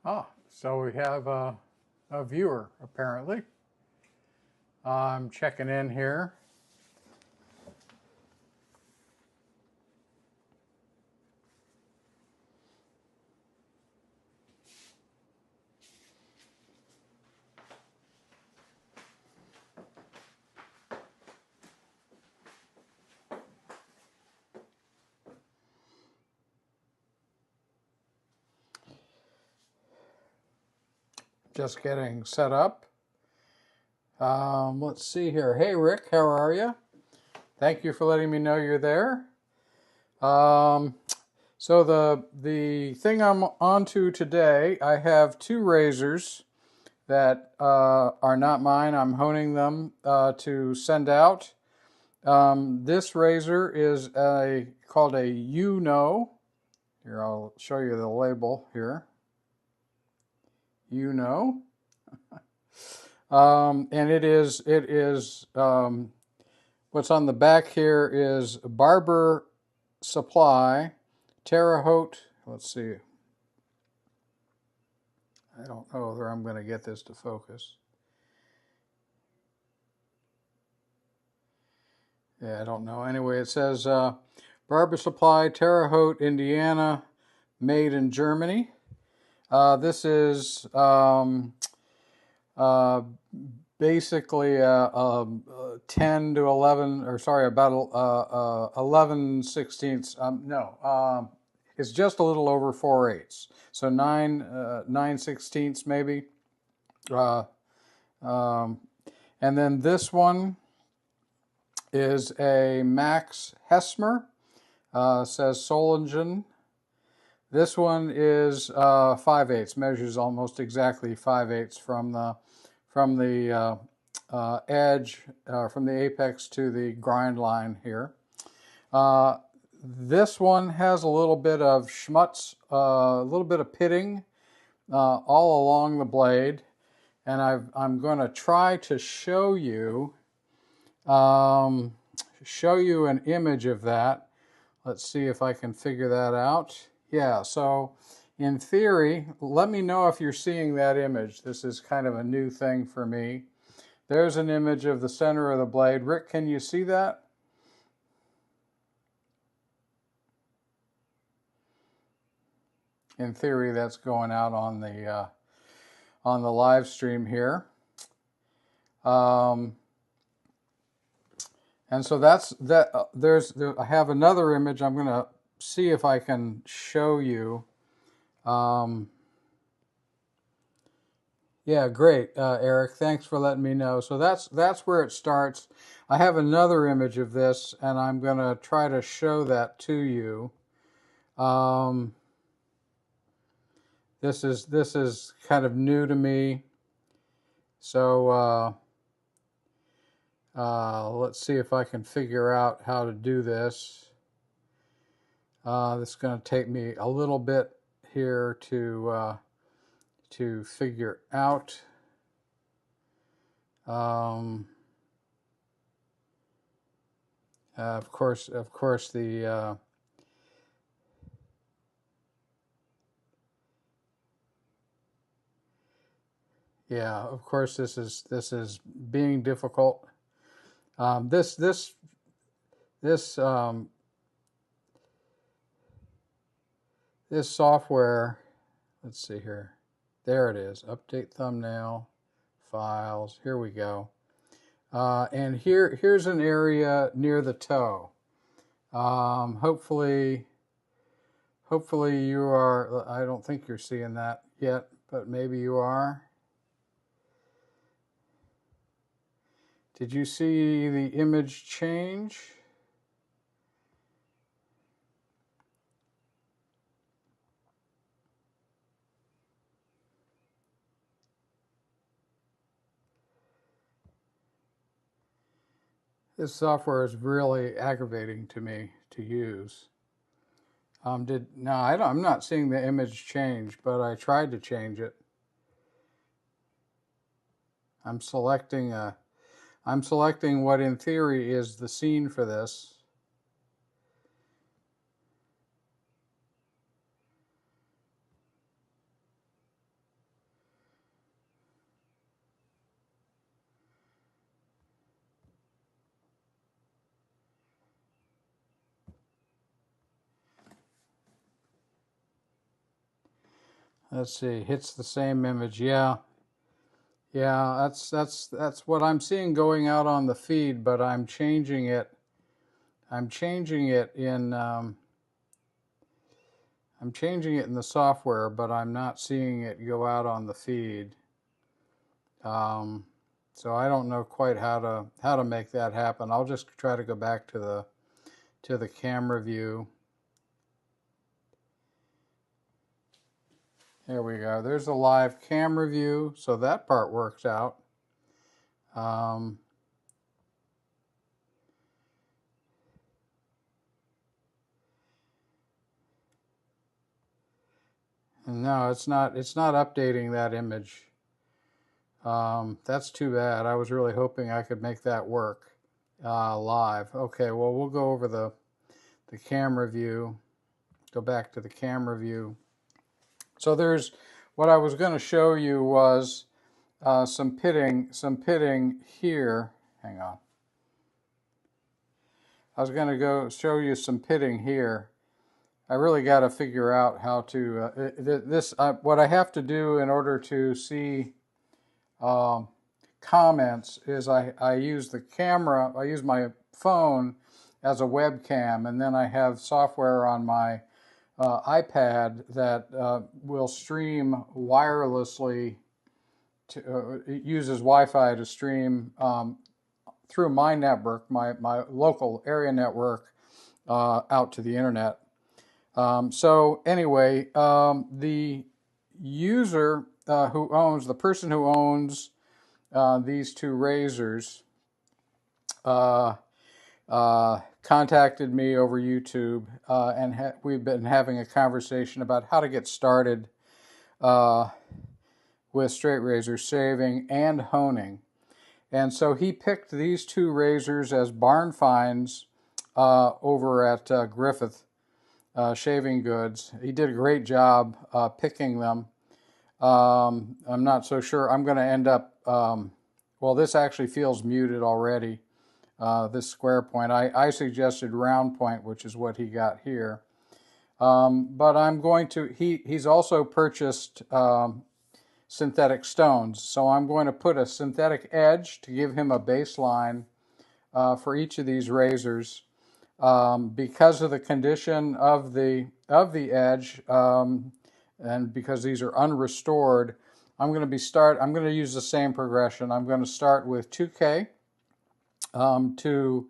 Ah, so we have a viewer apparently. I'm checking in here. Just getting set up. Let's see here. Hey, Rick, how are you? Thank you for letting me know you're there. Um, so the thing I'm onto today, I have two razors that are not mine. I'm honing them to send out. This razor is called a Here, I'll show you the label here. And it is what's on the back here is Barber Supply Terre Haute. Let's see. I don't know whether I'm going to get this to focus. Yeah, I don't know. Anyway, it says Barber Supply Terre Haute, Indiana, made in Germany. This is basically 10 to 11, or sorry, about 11 sixteenths. It's just a little over 4/8. So 9 sixteenths maybe. Uh, um, and then this one is a Max Hessmer. Says Solingen. This one is 5/8, measures almost exactly 5/8 from the edge, from the apex to the grind line here. This one has a little bit of schmutz, a little bit of pitting all along the blade, and I'm going to try to show you an image of that. Let's see if I can figure that out. Yeah, so in theory, let me know if you're seeing that image. This is kind of a new thing for me. There's an image of the center of the blade. Rick, can you see that? In theory, that's going out on the live stream here. And so that's that. I have another image. I'm going to see if I can show you. Yeah, great, Eric. Thanks for letting me know. So that's where it starts. I have another image of this, and I'm going to try to show that to you. This is kind of new to me. So let's see if I can figure out how to do this. This is going to take me a little bit here to figure out. Of course, the yeah, of course, this is being difficult. This software. Let's see here. There it is. Update thumbnail, files. Here we go. And here's an area near the toe. Hopefully you are. I don't think you're seeing that yet, but maybe you are. Did you see the image change? This software is really aggravating to me to use. I'm not seeing the image change, but I tried to change it. I'm selecting what in theory is the scene for this. Let's see, hits the same image. Yeah, yeah, that's what I'm seeing going out on the feed, but I'm changing it. I'm changing it in I'm changing it in the software, but I'm not seeing it go out on the feed. So I don't know quite how to make that happen. I'll just try to go back to the camera view. There we go. There's a live camera view, so that part works out. And no, it's not updating that image. That's too bad. I was really hoping I could make that work live. Okay, well, we'll go over the camera view. Go back to the camera view. So there's what I was going to show you was some pitting here. Hang on. I was going to go show you some pitting here. I really got to figure out how to what I have to do in order to see comments is I use the camera. I use my phone as a webcam, and then I have software on my iPad that will stream wirelessly. It uses Wi-Fi to stream through my network, my local area network, out to the internet. So anyway, the user the person who owns these two razors contacted me over YouTube, and we've been having a conversation about how to get started with straight razor shaving and honing. And so he picked these two razors as barn finds over at Griffith Shaving Goods. He did a great job picking them. I'm not so sure. I'm going to end up, well, this actually feels muted already, this square point. I suggested round point, which is what he got here. But I'm going to, he's also purchased synthetic stones. So I'm going to put a synthetic edge to give him a baseline for each of these razors. Because of the condition of the edge, and because these are unrestored, I'm going to use the same progression. I'm going to start with 2K to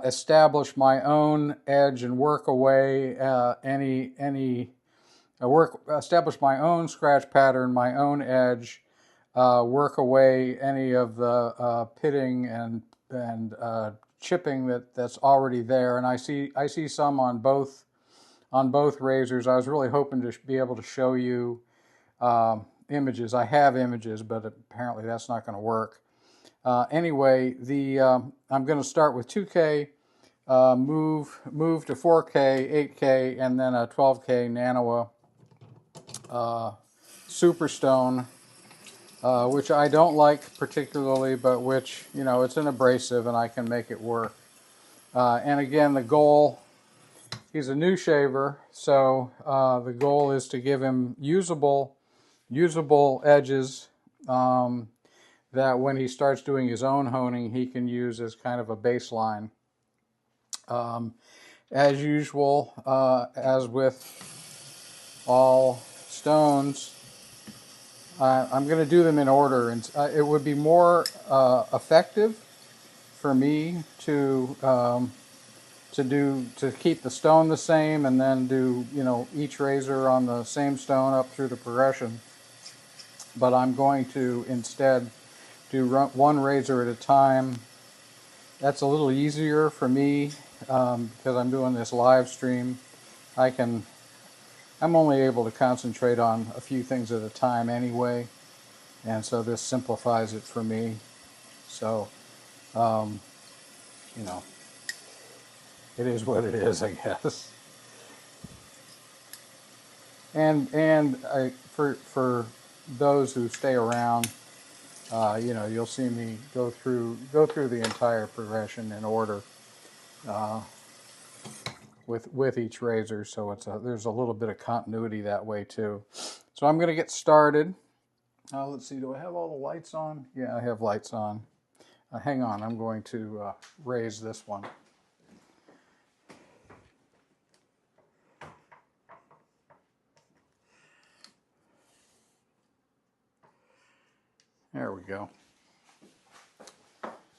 establish my own edge and work away establish my own scratch pattern, my own edge, work away any of the pitting and chipping that's already there. And I see some on both razors. I was really hoping to be able to show you images. I have images, but apparently that's not going to work. Anyway, I'm going to start with 2K, move to 4K, 8K, and then a 12K Nanoa Superstone, which I don't like particularly, but which, it's an abrasive and I can make it work. And again, the goal, he's a new shaver, so the goal is to give him usable edges that when he starts doing his own honing, he can use as kind of a baseline. As usual, as with all stones, I'm going to do them in order, and it would be more effective for me to keep the stone the same and then do each razor on the same stone up through the progression. But I'm going to instead do one razor at a time. That's a little easier for me because I'm doing this live stream. I'm only able to concentrate on a few things at a time anyway, and so this simplifies it for me. So, it is what it is, I guess. And for those who stay around, you'll see me go through the entire progression in order. with each razor, so there's a little bit of continuity that way too. So I'm going to get started. Let's see, do I have all the lights on? Yeah, I have lights on. Hang on, I'm going to raise this one. There we go.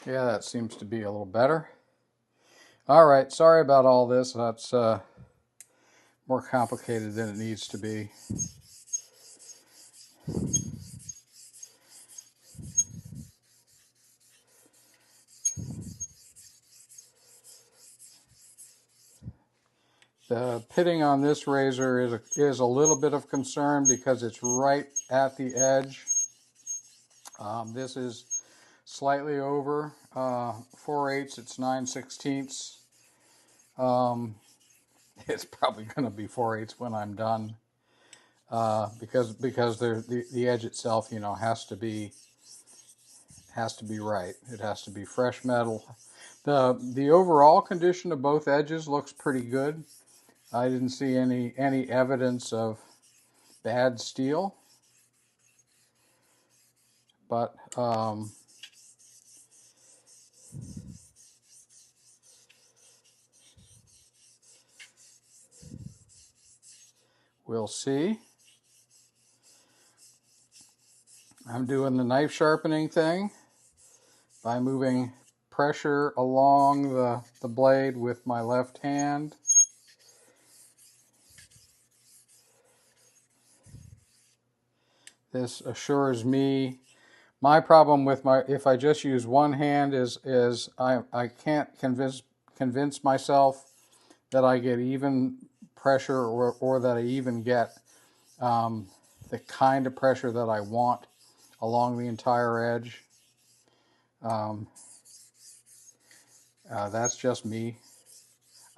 Yeah, that seems to be a little better. All right, sorry about all this. That's more complicated than it needs to be. The pitting on this razor is a little bit of concern because it's right at the edge. This is slightly over 4/8. It's 9/16. It's probably going to be 4/8 when I'm done because the edge itself, you know, has to be right. It has to be fresh metal. The overall condition of both edges looks pretty good. I didn't see any evidence of bad steel, but we'll see. I'm doing the knife sharpening thing by moving pressure along the blade with my left hand. This assures me. My problem with if I just use one hand is I can't convince myself that I get even pressure or that I even get the kind of pressure that I want along the entire edge. That's just me.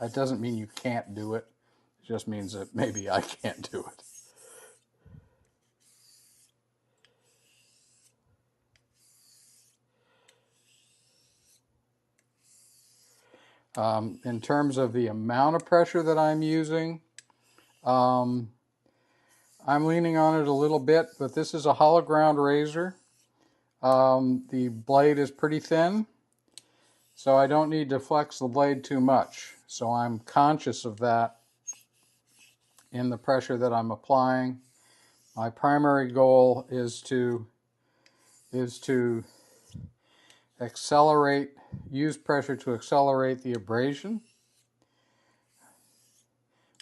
It doesn't mean you can't do it. It just means that maybe I can't do it. In terms of the amount of pressure that I'm using, I'm leaning on it a little bit, but this is a hollow ground razor. The blade is pretty thin, so I don't need to flex the blade too much. So I'm conscious of that in the pressure that I'm applying. My primary goal is to use pressure to accelerate the abrasion,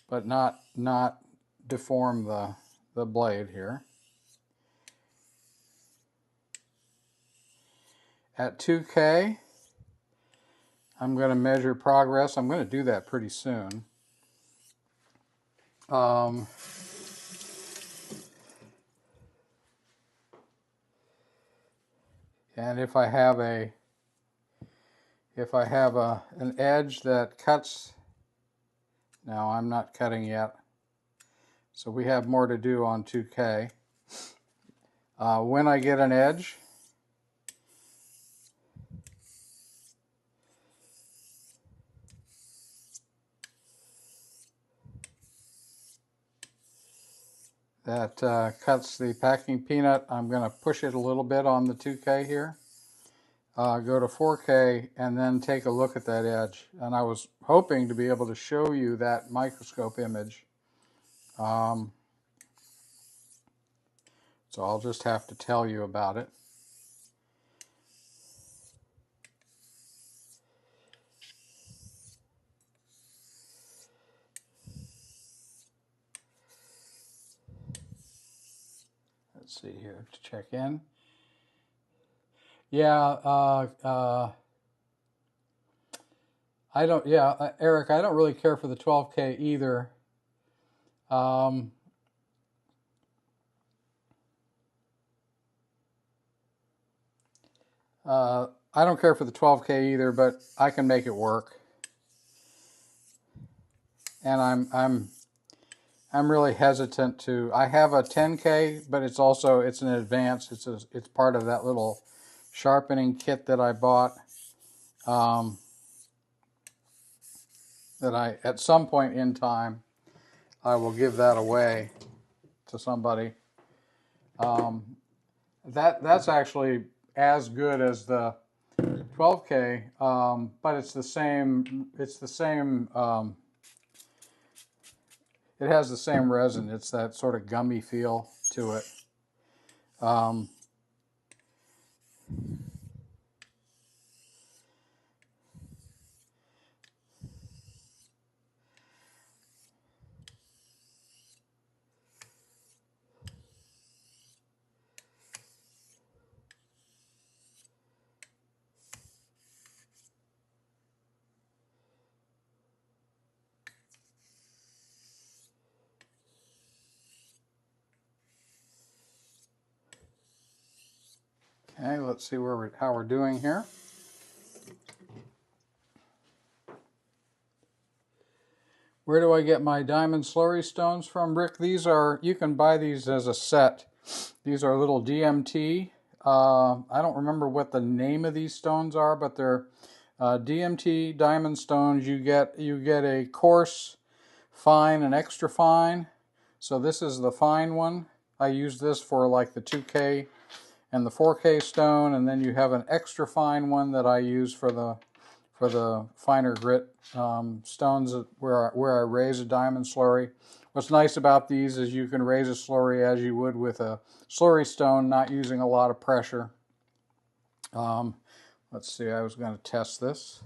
but not deform the blade here. At 2K, I'm going to measure progress. I'm going to do that pretty soon. And if I have an edge that cuts, now I'm not cutting yet, so we have more to do on 2K. When I get an edge, that cuts the packing peanut, I'm going to push it a little bit on the 2K here. Go to 4K and then take a look at that edge. And I was hoping to be able to show you that microscope image. So I'll just have to tell you about it. Let's see here to check in. Yeah, Eric, I don't really care for the 12K either. I don't care for the 12K either, but I can make it work. And I'm really hesitant to. I have a 10K, but it's an advance. It's part of that little sharpening kit that I bought. that at some point in time, I will give that away to somebody. That's actually as good as the 12K, but it's the same. It's the same. It has the same resin. It's that sort of gummy feel to it. Okay, let's see how we're doing here. Where do I get my diamond slurry stones from, Rick? These are, you can buy these as a set. These are little DMT. I don't remember what the name of these stones are, but they're DMT diamond stones. You get a coarse, fine, and extra fine. So this is the fine one. I use this for like the 2K and the 4K stone, and then you have an extra fine one that I use for the finer grit stones where I raise a diamond slurry. What's nice about these is you can raise a slurry as you would with a slurry stone, not using a lot of pressure. Let's see, I was going to test this.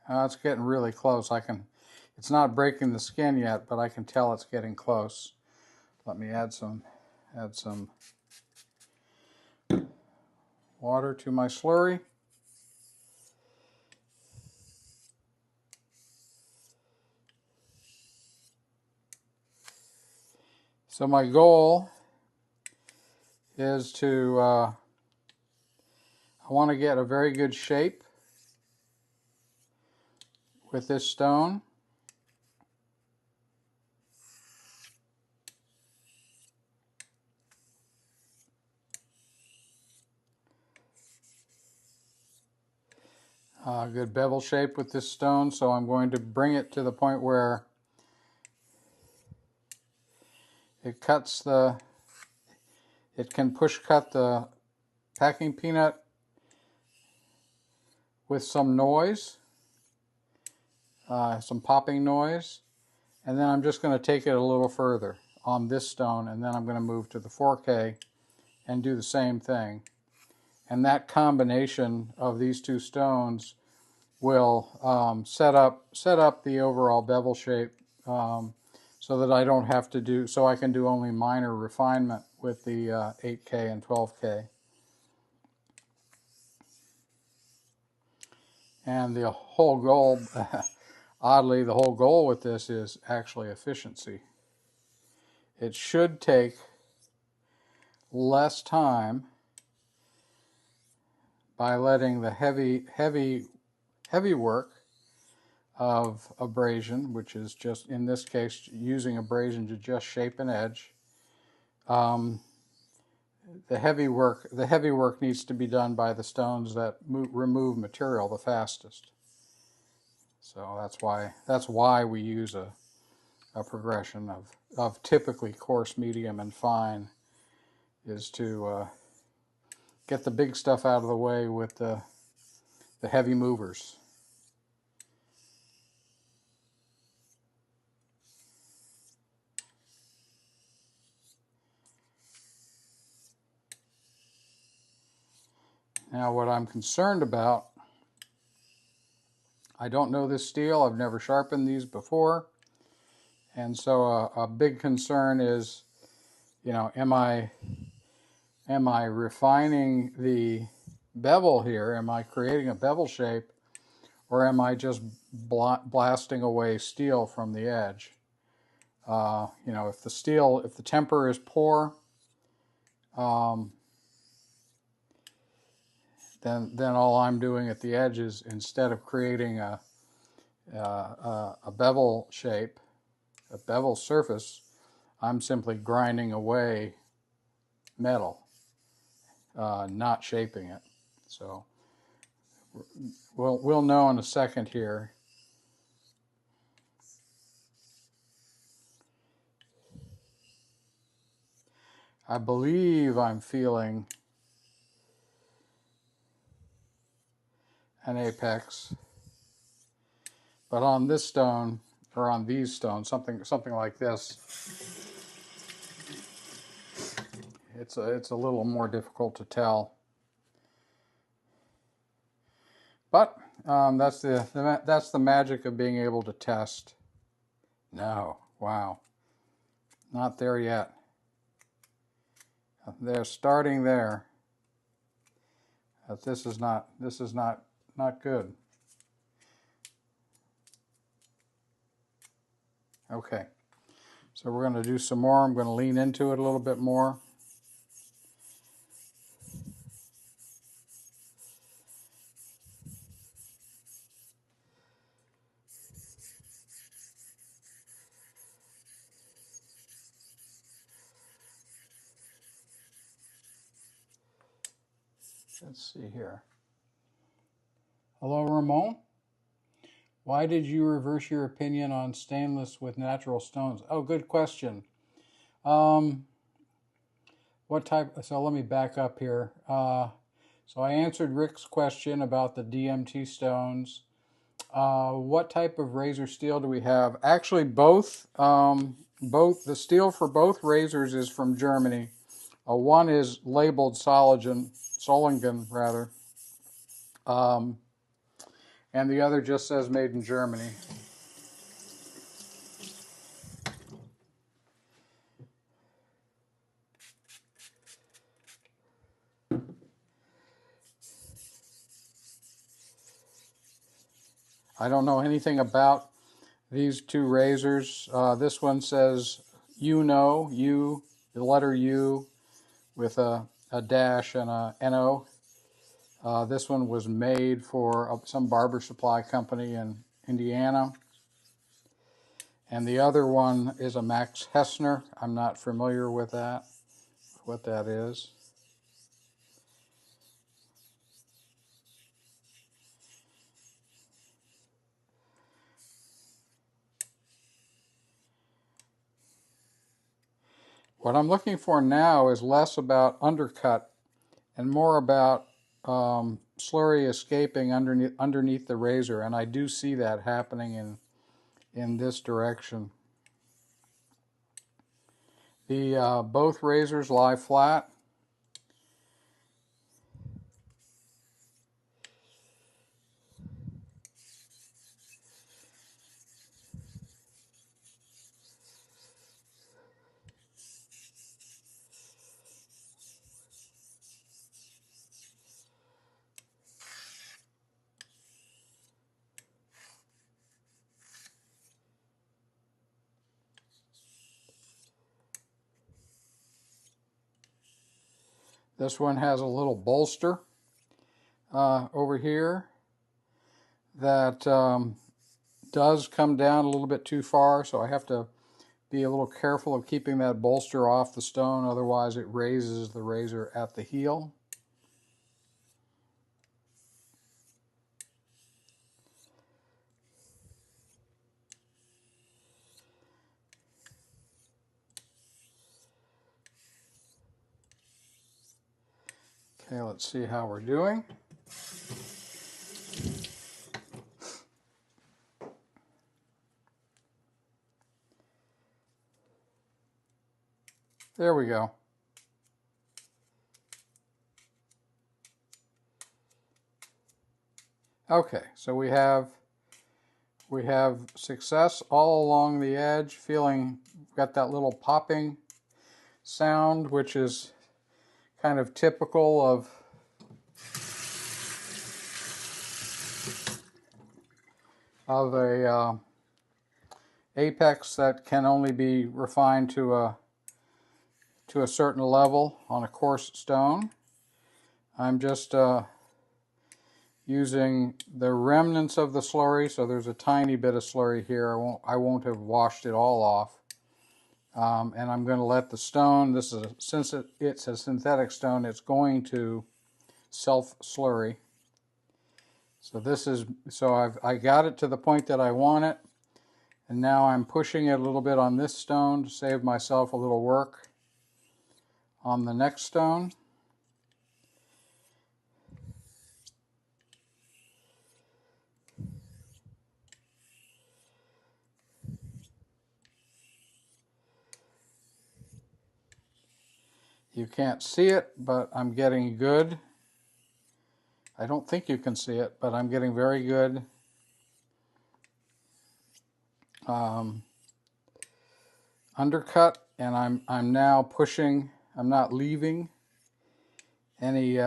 It's getting really close. It's not breaking the skin yet, but I can tell it's getting close. Let me add some water to my slurry. So my goal is to, I want to get a very good shape with this stone. Good bevel shape with this stone, so I'm going to bring it to the point where it can push cut the packing peanut with some noise, some popping noise, and then I'm just going to take it a little further on this stone, and then I'm going to move to the 4K and do the same thing. And that combination of these two stones will set up the overall bevel shape, so that I don't have to do, so I can do only minor refinement with the 8K and 12K. And the whole goal, oddly, the whole goal with this is actually efficiency. It should take less time by letting the heavy work of abrasion, which is just, in this case, using abrasion to just shape an edge. The heavy work needs to be done by the stones that remove material the fastest. So that's why we use a progression of typically coarse, medium, and fine, is to get the big stuff out of the way with the heavy movers. Now, what I'm concerned about, I don't know this steel. I've never sharpened these before. And so a big concern is, am I refining the bevel here? Am I creating a bevel shape, or am I just blasting away steel from the edge? If the temper is poor, then all I'm doing at the edge is, instead of creating a bevel shape, a bevel surface, I'm simply grinding away metal, not shaping it. So We'll know in a second here. I believe I'm feeling an apex, but on this stone, or on these stones, something like this, it's a little more difficult to tell. But that's the magic of being able to test. No, wow, not there yet. They're starting there. This is not good. Okay, so we're going to do some more. I'm going to lean into it a little bit more. Let's see here. Hello, Ramon. Why did you reverse your opinion on stainless with natural stones? Oh, good question. What type? So let me back up here. So I answered Rick's question about the DMT stones. What type of razor steel do we have? Actually, both. Both the steel for both razors is from Germany. One is labeled Solingen rather, and the other just says made in Germany. I don't know anything about these two razors. This one says the letter U with a dash and a NO. This one was made for some barber supply company in Indiana. And the other one is a Max Hessner. I'm not familiar with that, what that is. What I'm looking for now is less about undercut and more about slurry escaping underneath the razor, and I do see that happening in this direction. The both razors lie flat. This one has a little bolster over here that does come down a little bit too far, so I have to be a little careful of keeping that bolster off the stone, otherwise it raises the razor at the heel. Okay, let's see how we're doing. There we go. Okay, so we have success all along the edge, got that little popping sound, which is kind of typical of a apex that can only be refined to a certain level on a coarse stone. I'm just using the remnants of the slurry, so there's a tiny bit of slurry here. I won't have washed it all off. And I'm going to let the stone, since it's a synthetic stone, it's going to self-slurry. So I got it to the point that I want it, and now I'm pushing it a little bit on this stone to save myself a little work on the next stone. You can't see it, but I'm getting good. I don't think you can see it, but I'm getting very good undercut, and I'm now pushing. I'm not leaving any.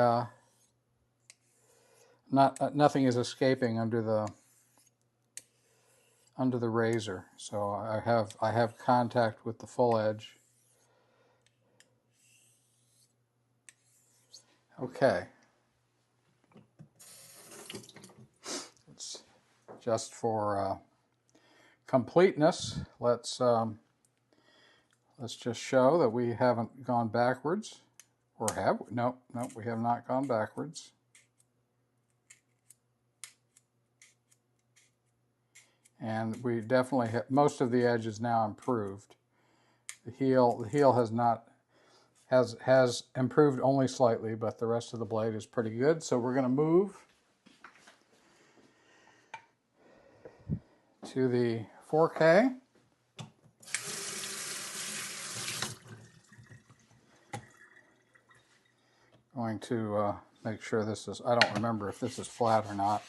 Nothing is escaping under the razor, so I have contact with the full edge. Okay. It's just for completeness. Let's just show that we haven't gone backwards, or have we? No, we have not gone backwards. And we definitely have, most of the edge is now improved. The heel has improved only slightly, but the rest of the blade is pretty good. So we're going to move to the 4K. Going to make sure this is, I don't remember if this is flat or not.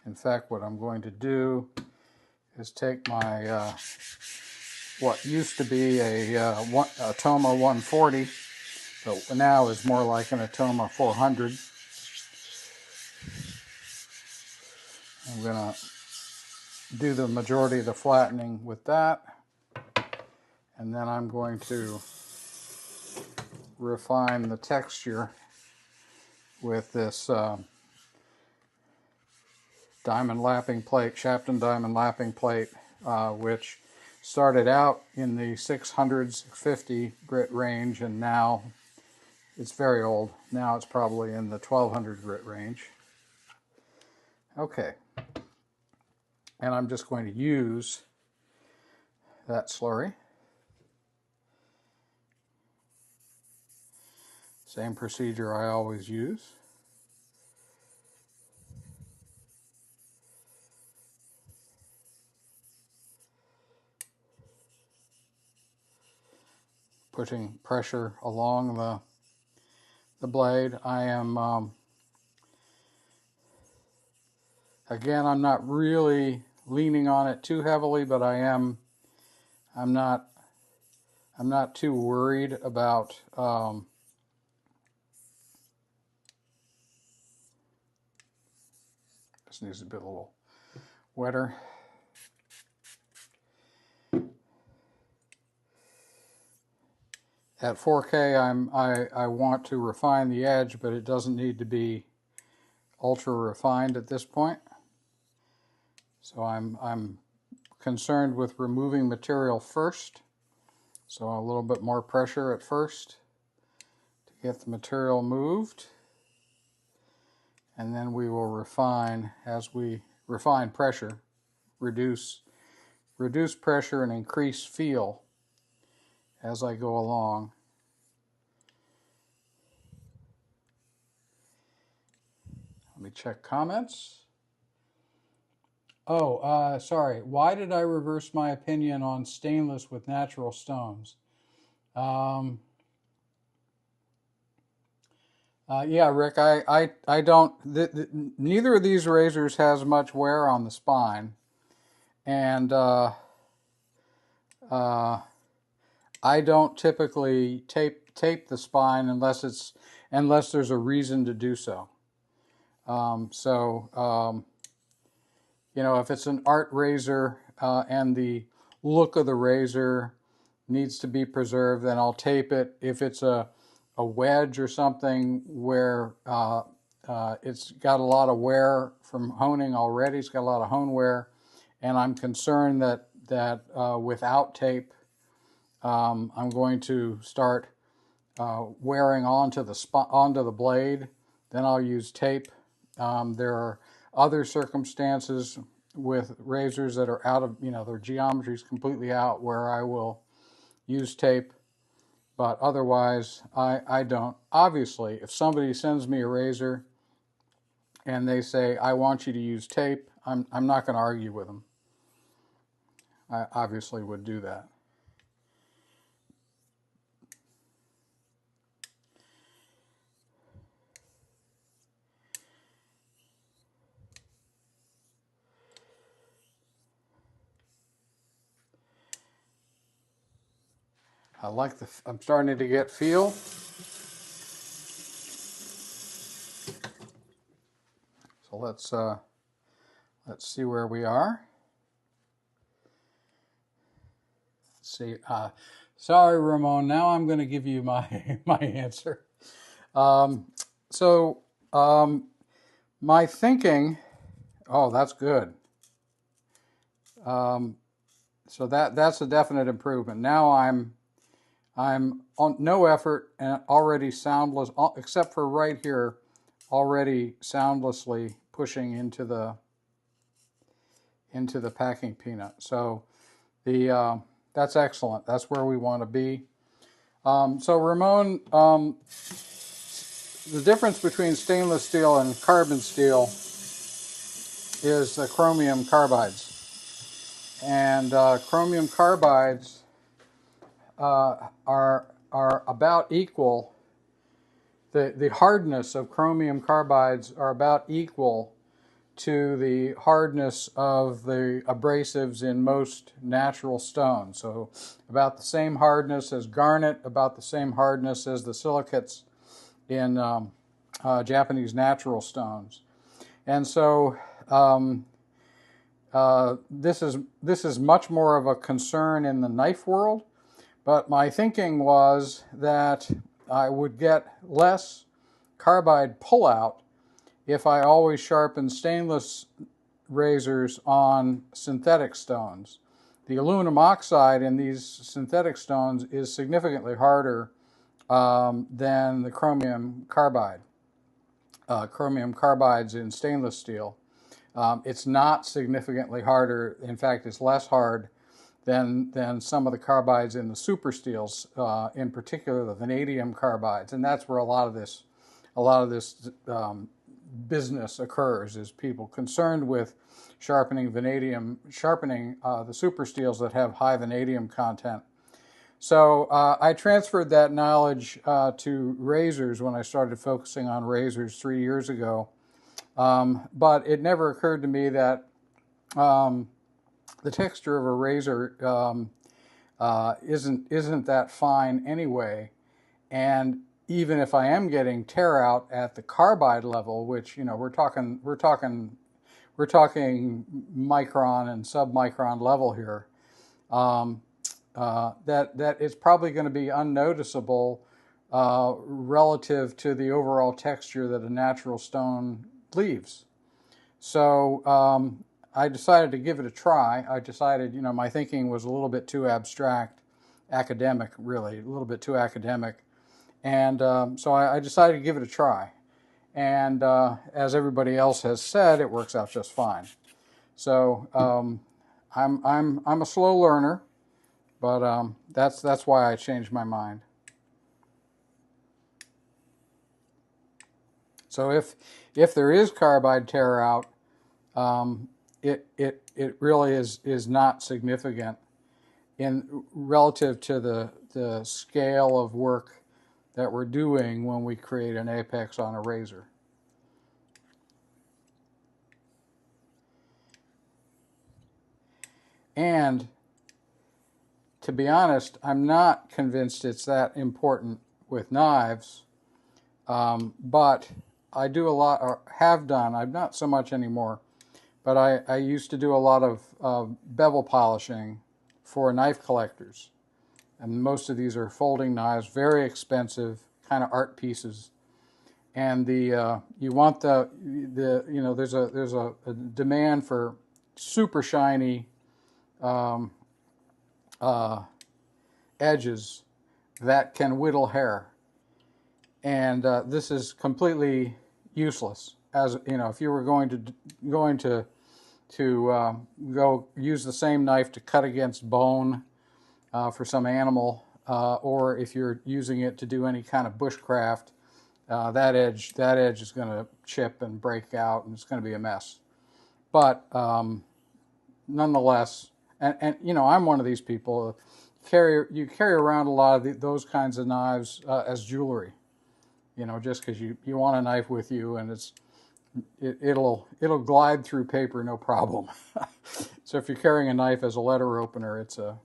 In fact, what I'm going to do is take my, what used to be a Toma 140, but now is more like an Toma 400. I'm going to do the majority of the flattening with that, and then I'm going to refine the texture with this diamond lapping plate, Sharpen diamond lapping plate, which started out in the 600, 650 grit range, and now it's very old. Now it's probably in the 1200 grit range. Okay. And I'm just going to use that slurry. Same procedure I always use. Putting pressure along the blade. I am, again, I'm not really leaning on it too heavily, but I'm not too worried about this needs to be a little wetter. At 4K, I want to refine the edge, but it doesn't need to be ultra refined at this point. So I'm concerned with removing material first. So a little bit more pressure at first to get the material moved. And then we will refine as we refine pressure, reduce pressure and increase feel as I go along. Let me check comments. Oh, sorry. Why did I reverse my opinion on stainless with natural stones? Yeah, Rick, I don't, neither of these razors has much wear on the spine. And I don't typically tape the spine unless there's a reason to do so. You know, if it's an art razor and the look of the razor needs to be preserved, then I'll tape it. If it's a wedge or something where it's got a lot of wear from honing already, it's got a lot of hone wear, and I'm concerned that without tape, I'm going to start wearing onto the blade. Then I'll use tape There are other circumstances with razors that are out of, their geometry is completely out, where I will use tape, but otherwise I don't. Obviously, if somebody sends me a razor and they say, I want you to use tape, I'm not going to argue with them. I obviously would do that. I'm starting to get feel. So let's see where we are. Let's see. Sorry, Ramon. Now I'm going to give you my my answer. Um, so my thinking. Oh, that's good. So that's a definite improvement. Now I'm on no effort and already soundless, except for right here, already soundlessly pushing into the packing peanut. So that's excellent. That's where we want to be. So Ramon, the difference between stainless steel and carbon steel is the chromium carbides. And chromium carbides are about equal. The hardness of chromium carbides are about equal to the hardness of the abrasives in most natural stones. So about the same hardness as garnet, about the same hardness as the silicates in Japanese natural stones. And so this is much more of a concern in the knife world, but my thinking was that I would get less carbide pullout if I always sharpen stainless razors on synthetic stones. The aluminum oxide in these synthetic stones is significantly harder than the chromium carbide. Chromium carbides in stainless steel. It's not significantly harder. In fact, it's less hard than some of the carbides in the super steels, in particular the vanadium carbides, and that's where a lot of this business occurs, is people concerned with sharpening the super steels that have high vanadium content. So I transferred that knowledge to razors when I started focusing on razors 3 years ago. But it never occurred to me that the texture of a razor isn't that fine anyway, and even if I am getting tear out at the carbide level, which we're talking micron and submicron level here, that it's probably going to be unnoticeable relative to the overall texture that a natural stone leaves. So I decided to give it a try. I decided, my thinking was a little bit too abstract, academic, really, a little bit too academic. And so I decided to give it a try. And as everybody else has said, it works out just fine. So I'm a slow learner, but that's why I changed my mind. So if there is carbide tear out, it really is not significant in relative to the scale of work that we're doing when we create an apex on a razor. And to be honest, I'm not convinced it's that important with knives, but I do a lot, or have done, I'm not so much anymore, but I used to do a lot of bevel polishing for knife collectors. And most of these are folding knives, very expensive, kind of art pieces. And you want there's a demand for super shiny edges that can whittle hair, and this is completely useless. as you know, if you were going to go use the same knife to cut against bone for some animal, or if you're using it to do any kind of bushcraft, that edge is going to chip and break out, and it's going to be a mess. But nonetheless, and you know, I'm one of these people. You carry around a lot of those kinds of knives as jewelry. You know, just because you want a knife with you, and it'll glide through paper no problem. So if you're carrying a knife as a letter opener, it's a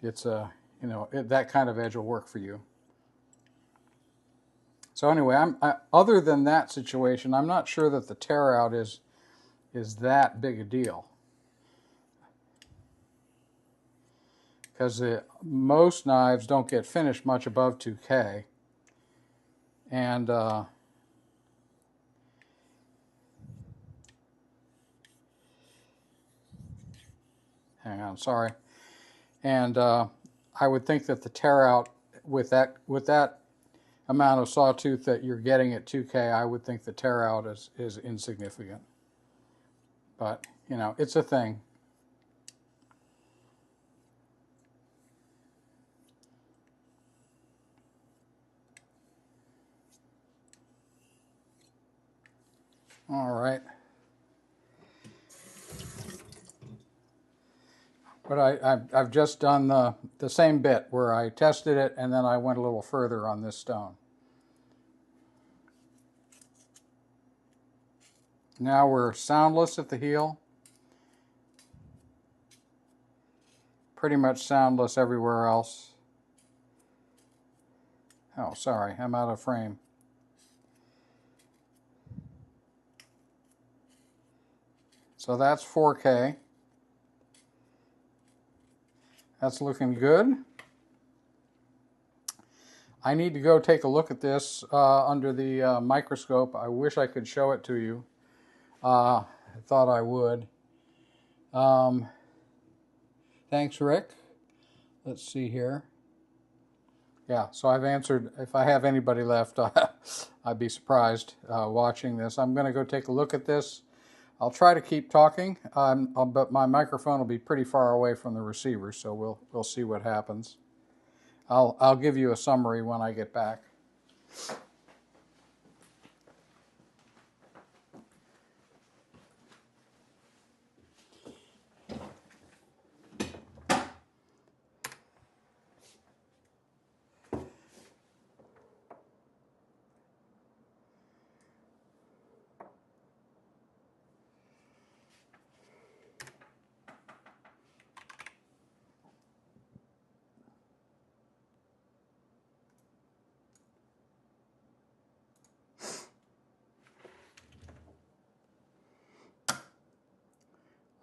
you know, that kind of edge will work for you. So anyway, other than that situation, I'm not sure that the tear out is that big a deal, because most knives don't get finished much above 2K, and hang on, sorry, and I would think that the tear out with that amount of sawtooth that you're getting at 2K, I would think the tear out is insignificant. But, you know, it's a thing. All right. But I've just done the same bit where I tested it and then I went a little further on this stone. Now we're soundless at the heel. Pretty much soundless everywhere else. Oh, sorry, I'm out of frame. So that's 4K. That's looking good. I need to go take a look at this under the microscope. I wish I could show it to you. I thought I would. Thanks, Rick. Let's see here. Yeah, so I've answered. If I have anybody left, I'd be surprised watching this. I'm going to go take a look at this. I'll try to keep talking, but my microphone will be pretty far away from the receiver, so we'll see what happens. I'll give you a summary when I get back.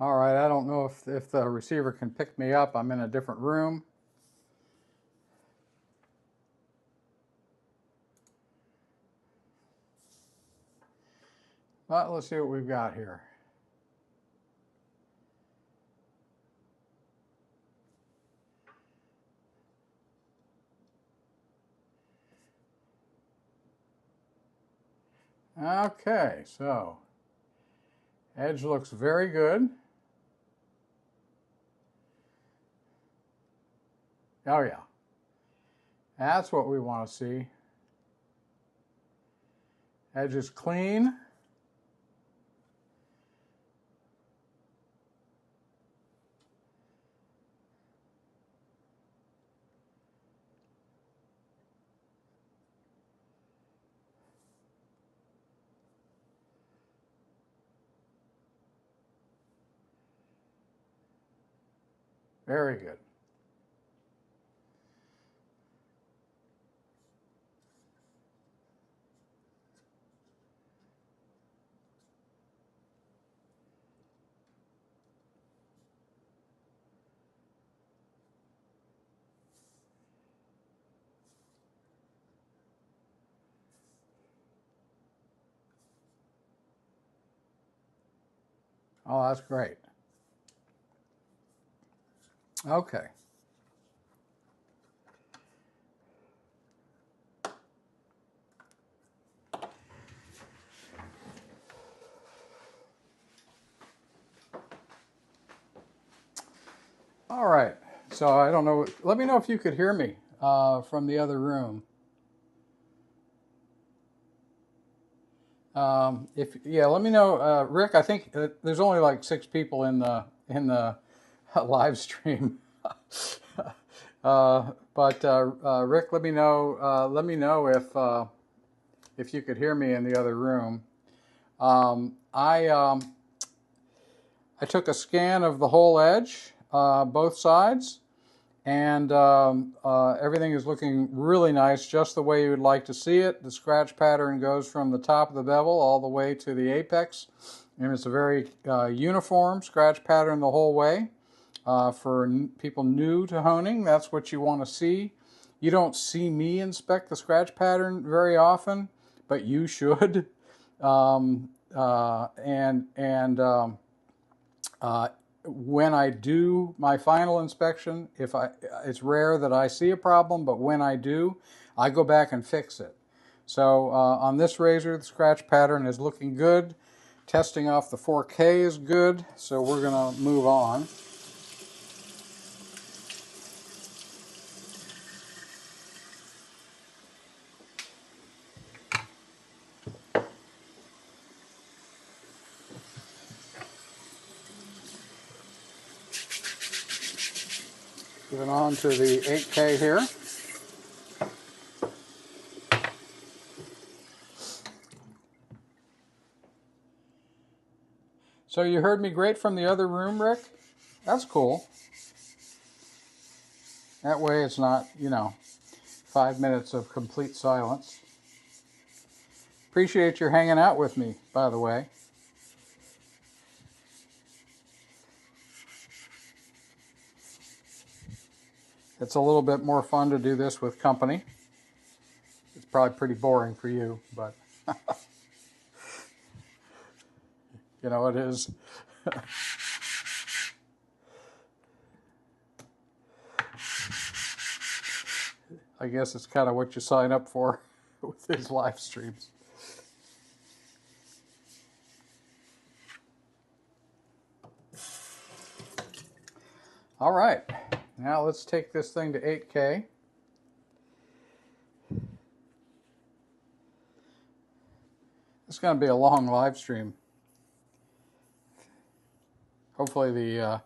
All right, I don't know if the receiver can pick me up. I'm in a different room. But let's see what we've got here. Okay, so edge looks very good. Oh yeah, that's what we want to see. Edge is clean. Very good. Oh, that's great. Okay. All right. So I don't know. Let me know if you could hear me from the other room. Let me know, Rick. I think there's only like 6 people in the live stream. But Rick, let me know. Let me know if you could hear me in the other room. I took a scan of the whole edge, both sides, and everything is looking really nice, just the way you would like to see it. The scratch pattern goes from the top of the bevel all the way to the apex, and it's a very uniform scratch pattern the whole way. For people new to honing, that's what you want to see. You don't see me inspect the scratch pattern very often, but you should. Um, when I do my final inspection, it's rare that I see a problem, but when I do, I go back and fix it. So on this razor, the scratch pattern is looking good. Testing off the 4K is good, so we're going to move on. Moving on to the 8K here. So you heard me great from the other room, Rick? That's cool. That way it's not, 5 minutes of complete silence. Appreciate your hanging out with me, by the way. It's a little bit more fun to do this with company. It's probably pretty boring for you, but it is. I guess it's kind of what you sign up for with these live streams. All right, now let's take this thing to 8K. It's going to be a long live stream. Hopefully the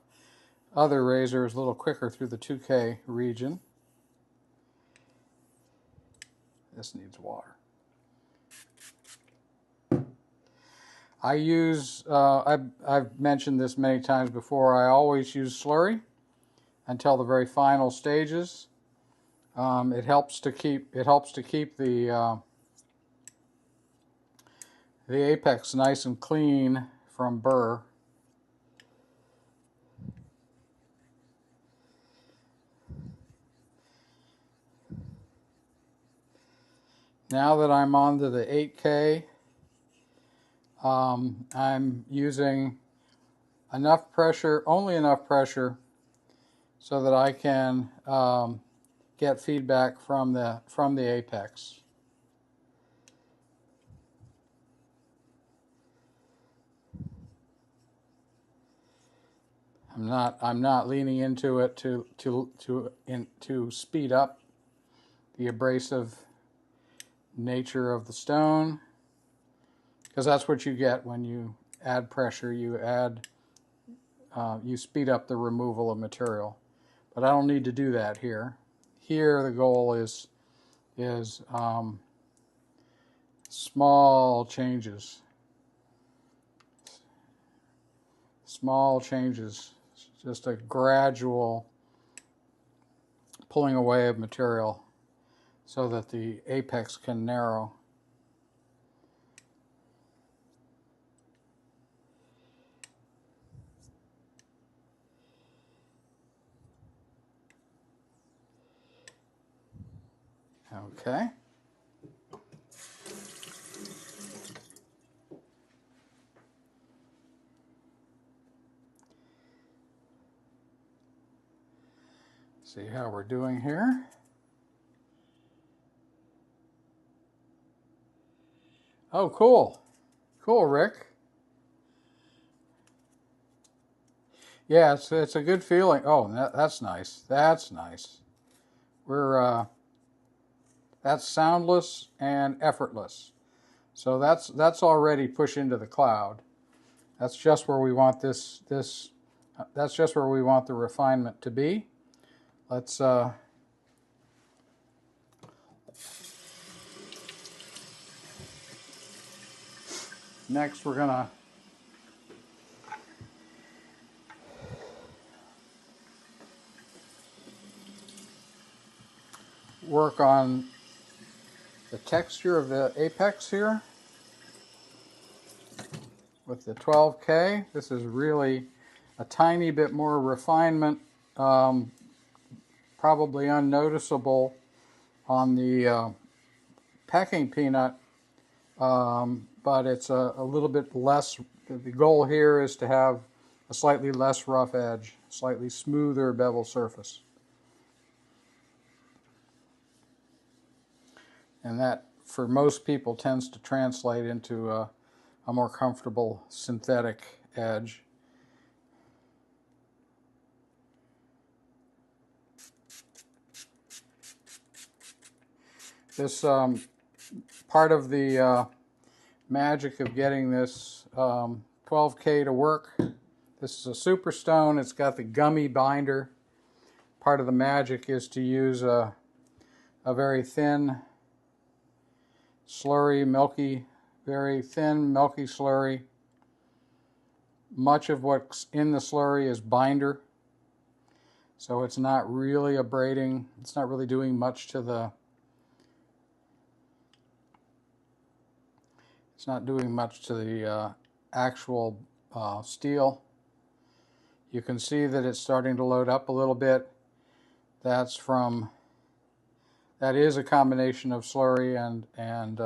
other razor is a little quicker through the 2K region. This needs water. I use, I've mentioned this many times before, I always use slurry until the very final stages. It helps to keep the apex nice and clean from burr. Now that I'm on to the 8K, I'm using enough pressure, only enough pressure, so that I can get feedback from the apex. I'm not leaning into it to speed up the abrasive nature of the stone, because that's what you get when you add pressure. You speed up the removal of material, but I don't need to do that here. Here the goal is small changes. Small changes, just a gradual pulling away of material so that the apex can narrow. Okay. See how we're doing here. Oh, cool. Cool, Rick. Yeah, it's a good feeling. Oh, that's nice. That's nice. We're that's soundless and effortless. So that's already pushed into the cloud. That's just where we want this. That's just where we want the refinement to be. Let's next we're gonna work on the texture of the apex here with the 12K. This is really a tiny bit more refinement, probably unnoticeable on the packing peanut, but it's a little bit less. The goal here is to have a slightly less rough edge, slightly smoother bevel surface. And that, for most people, tends to translate into a more comfortable synthetic edge. This part of the magic of getting this 12K to work. This is a super stone. It's got the gummy binder. Part of the magic is to use a very thin slurry, milky, very thin, milky slurry. Much of what's in the slurry is binder, so it's not really abrading. It's not really doing much to the. It's not doing much to the actual steel. You can see that it's starting to load up a little bit. That is a combination of slurry and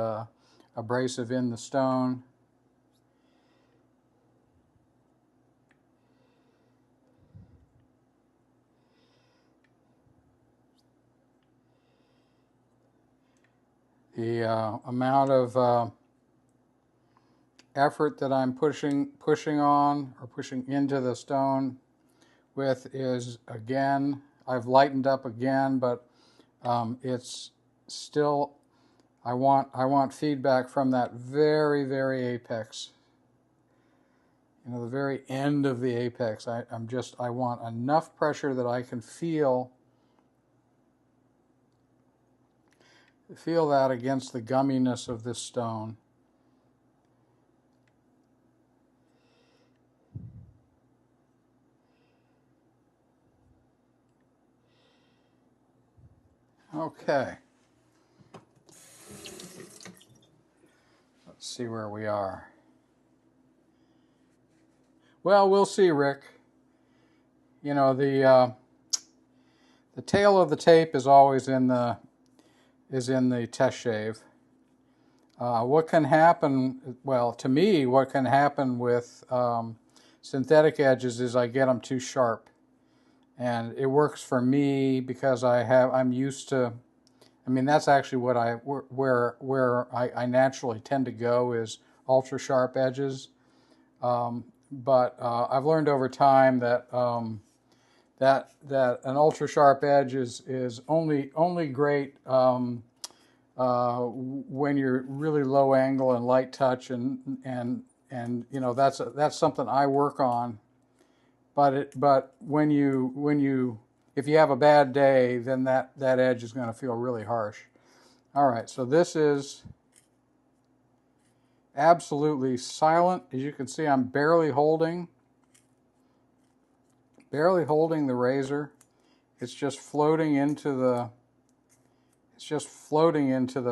abrasive in the stone. The amount of effort that I'm pushing on or pushing into the stone with is, again, I've lightened up again, but it's still, I want feedback from that very, very apex. You know, the very end of the apex. I want enough pressure that I can feel that against the gumminess of this stone. Okay. Let's see where we are. Well, we'll see, Rick. You know, the tail of the tape is always in the test shave. What can happen? Well, to me, what can happen with synthetic edges is I get them too sharp, and it works for me because I'm used to. I mean, that's actually what where I naturally tend to go is ultra sharp edges. But I've learned over time that that an ultra sharp edge is only great when you're really low angle and light touch, and you know, that's something I work on. But when you if you have a bad day, then that edge is going to feel really harsh. All right, so this is absolutely silent. As you can see, I'm barely holding the razor. It's just floating into the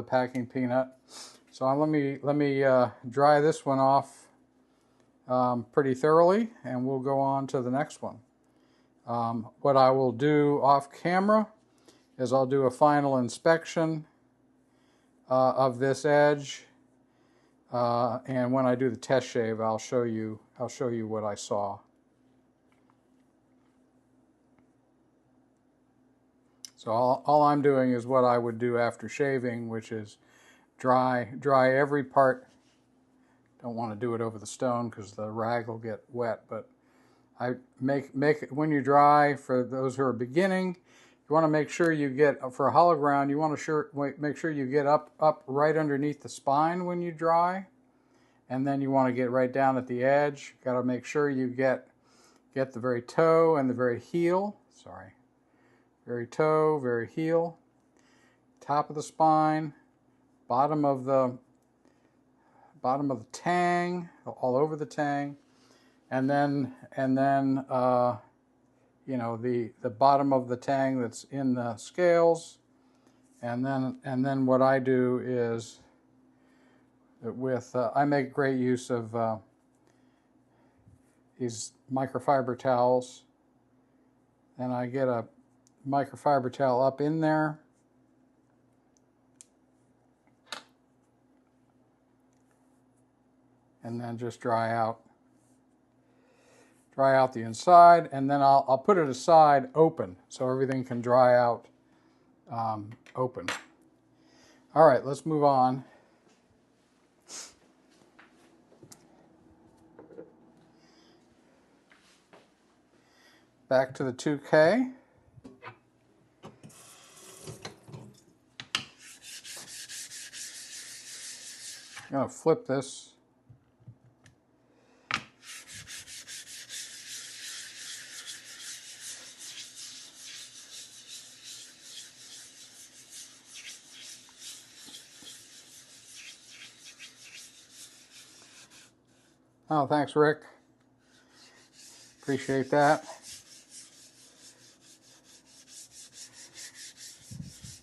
packing peanut. So let me dry this one off pretty thoroughly, and we'll go on to the next one. What I will do off camera is I'll do a final inspection of this edge, and when I do the test shave, I'll show you what I saw. So all I'm doing is what I would do after shaving, which is dry every part. Don't want to do it over the stone because the rag will get wet, but I make it when you dry. For those who are beginning, you want to make sure you get, for a hollow ground, you want to make sure you get up right underneath the spine when you dry, and then you want to get right down at the edge. Got to make sure you get the very toe and the very heel. Sorry, very toe, very heel, top of the spine, bottom of the tang, all over the tang, and then you know, the bottom of the tang that's in the scales, and then what I do is with I make great use of these microfiber towels, and I get a microfiber towel up in there, and then just dry out the inside, and then I'll put it aside open so everything can dry out open. All right, let's move on. Back to the 2K. I'm going to flip this. Oh, thanks, Rick. Appreciate that.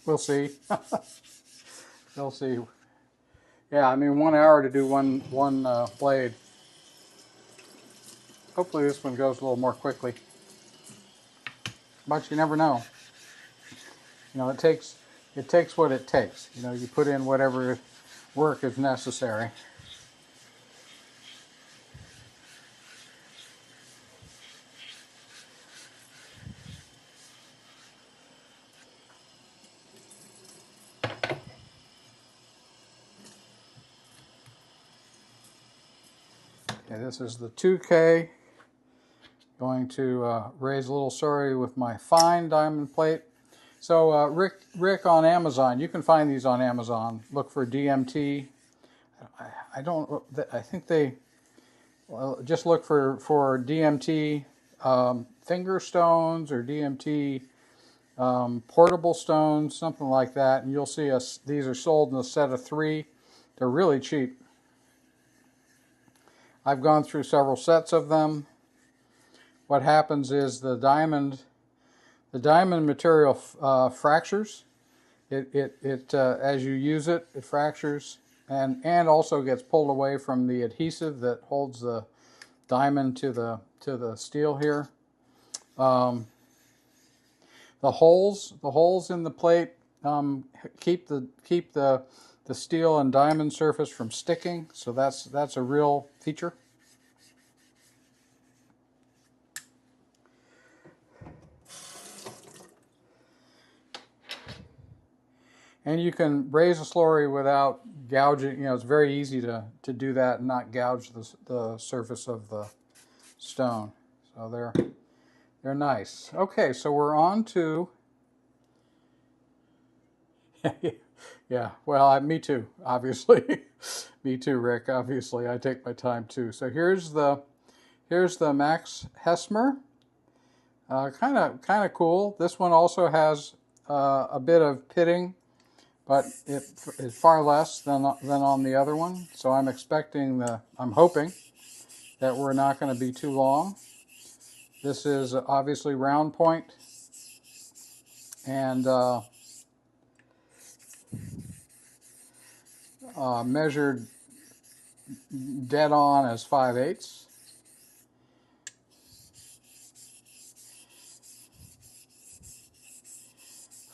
We'll see. We'll see. Yeah, I mean, 1 hour to do one blade. Hopefully this one goes a little more quickly. But you never know. You know, it takes what it takes. You know, you put in whatever work is necessary. Okay, this is the 2K. Going to raise a little sorry with my fine diamond plate. So Rick on Amazon, you can find these on Amazon. Look for DMT. I think they, well, just look for DMT finger stones or DMT portable stones, something like that, and you'll see these are sold in a set of 3. They're really cheap. I've gone through several sets of them. What happens is the diamond material fractures. It as you use it, it fractures and also gets pulled away from the adhesive that holds the diamond to the steel here. The holes in the plate keep the steel and diamond surface from sticking, so that's a real feature. And you can raise a slurry without gouging. You know, it's very easy to do that and not gouge the surface of the stone. So they're nice. Okay, so we're on to. Yeah, well, me too, obviously. Me too, Rick. Obviously, I take my time too. So here's the Max Hessmer. Kind of cool. This one also has a bit of pitting, but it is far less than on the other one. So I'm hoping that we're not going to be too long. This is obviously round point, and measured dead on as 5/8.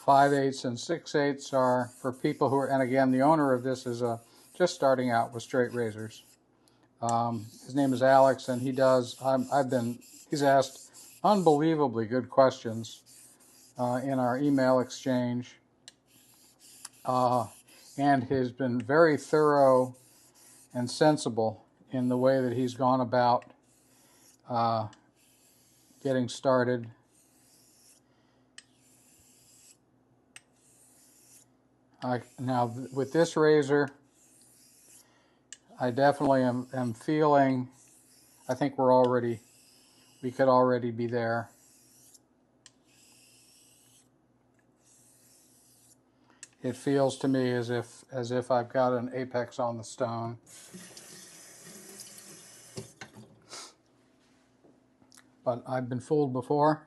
Five-eighths and 6/8 are for people who are, and again, the owner of this is just starting out with straight razors. His name is Alex, and he does. He's asked unbelievably good questions in our email exchange, and has been very thorough and sensible in the way that he's gone about getting started. Now with this razor, I definitely am feeling, I think we could already be there. It feels to me as if I've got an apex on the stone. But I've been fooled before.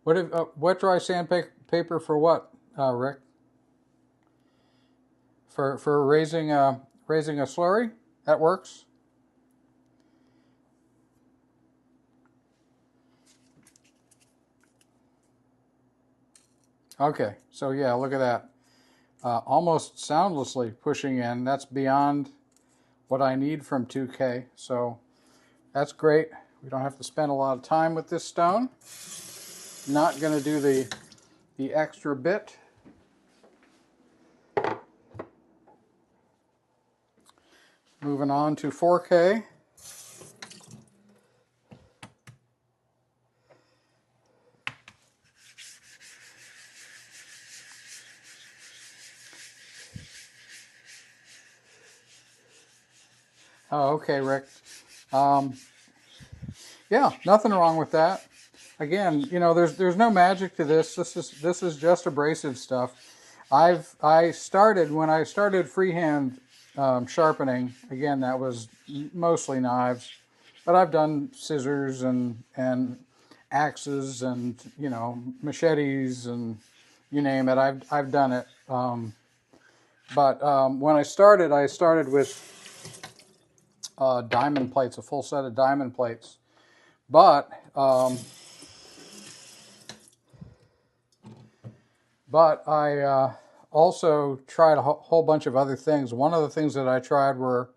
What dry sandpaper for what, Rick? For raising a slurry? That works. Okay, so yeah, look at that. Almost soundlessly pushing in. That's beyond what I need from 2K. So that's great. We don't have to spend a lot of time with this stone. Not going to do the extra bit. Moving on to 4K. Oh, okay, Rick. Yeah, nothing wrong with that. Again, you know, there's no magic to this. This is just abrasive stuff. I started when I started freehand sharpening. Again, that was mostly knives, but I've done scissors and axes and, you know, machetes and you name it. I've done it. But when I started with diamond plates, a full set of diamond plates. But I also tried a whole bunch of other things. One of the things that I tried were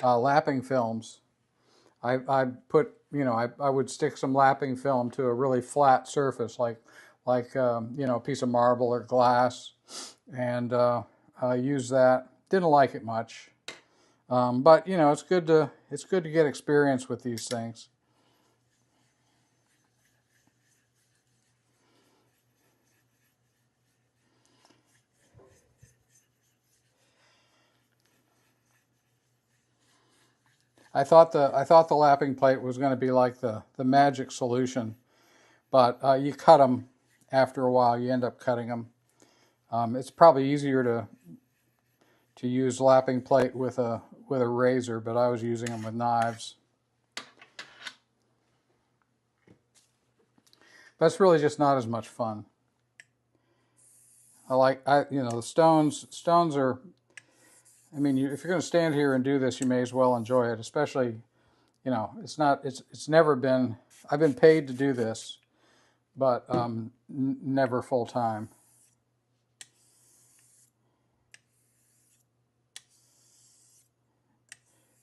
lapping films. I put, you know, I would stick some lapping film to a really flat surface, like you know, a piece of marble or glass, and use that. Didn't like it much, but you know, it's good to get experience with these things. I thought the lapping plate was going to be like the magic solution, but you cut them after a while. You end up cutting them. It's probably easier to use lapping plate with a razor, but I was using them with knives. That's really just not as much fun. You know, the stones are. I mean, if you're going to stand here and do this, you may as well enjoy it. Especially, you know, it's never been. I've been paid to do this, but never full time.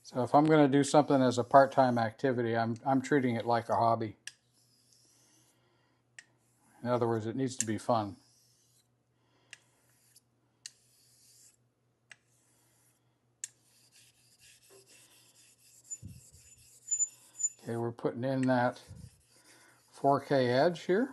So if I'm going to do something as a part-time activity, I'm treating it like a hobby. In other words, it needs to be fun. Okay, we're putting in that 4K edge here.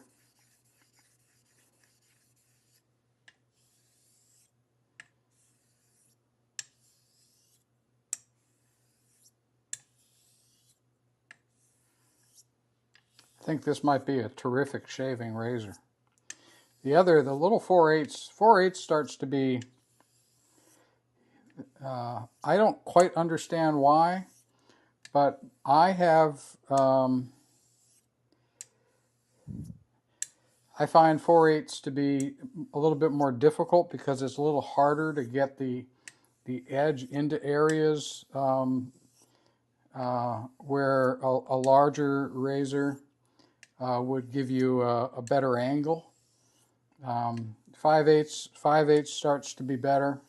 I think this might be a terrific shaving razor. The little 4/8 starts to be, I don't quite understand why, but I have, I find 4/8 to be a little bit more difficult because it's a little harder to get the edge into areas where a larger razor would give you a better angle. 5/8 starts to be better.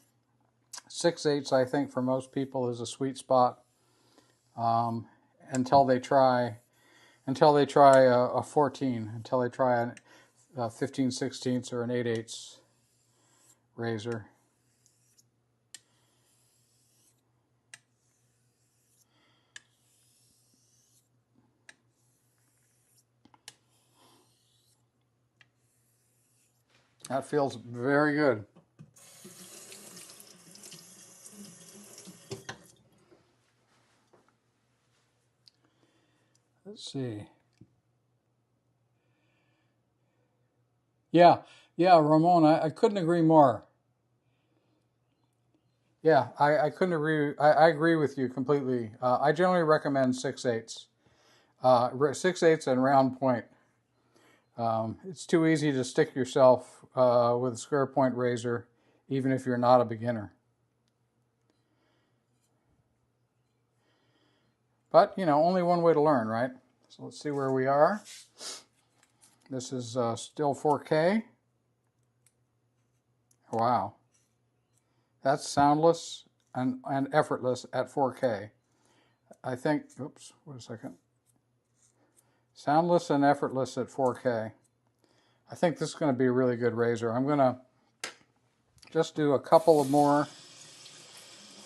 6/8, I think, for most people is a sweet spot until they try a 14, until they try a 15/16 or an 8/8 razor. That feels very good. Let's see. Yeah, Ramon, I couldn't agree more. Yeah, I couldn't agree. I agree with you completely. I generally recommend 6/8. 6/8 and round point. It's too easy to stick yourself with a square point razor, even if you're not a beginner. But, only one way to learn, right? So let's see where we are. This is still 4K. Wow. That's soundless and effortless at 4K. I think, oops, wait a second. Soundless and effortless at 4K. I think this is going to be a really good razor. I'm going to just do a couple of more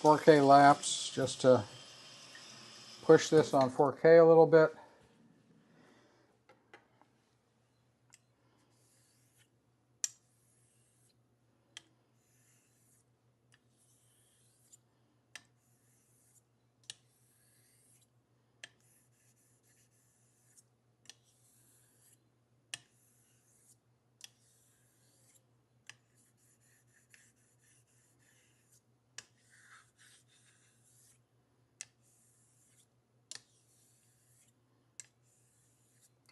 4K laps just to push this on 4K a little bit.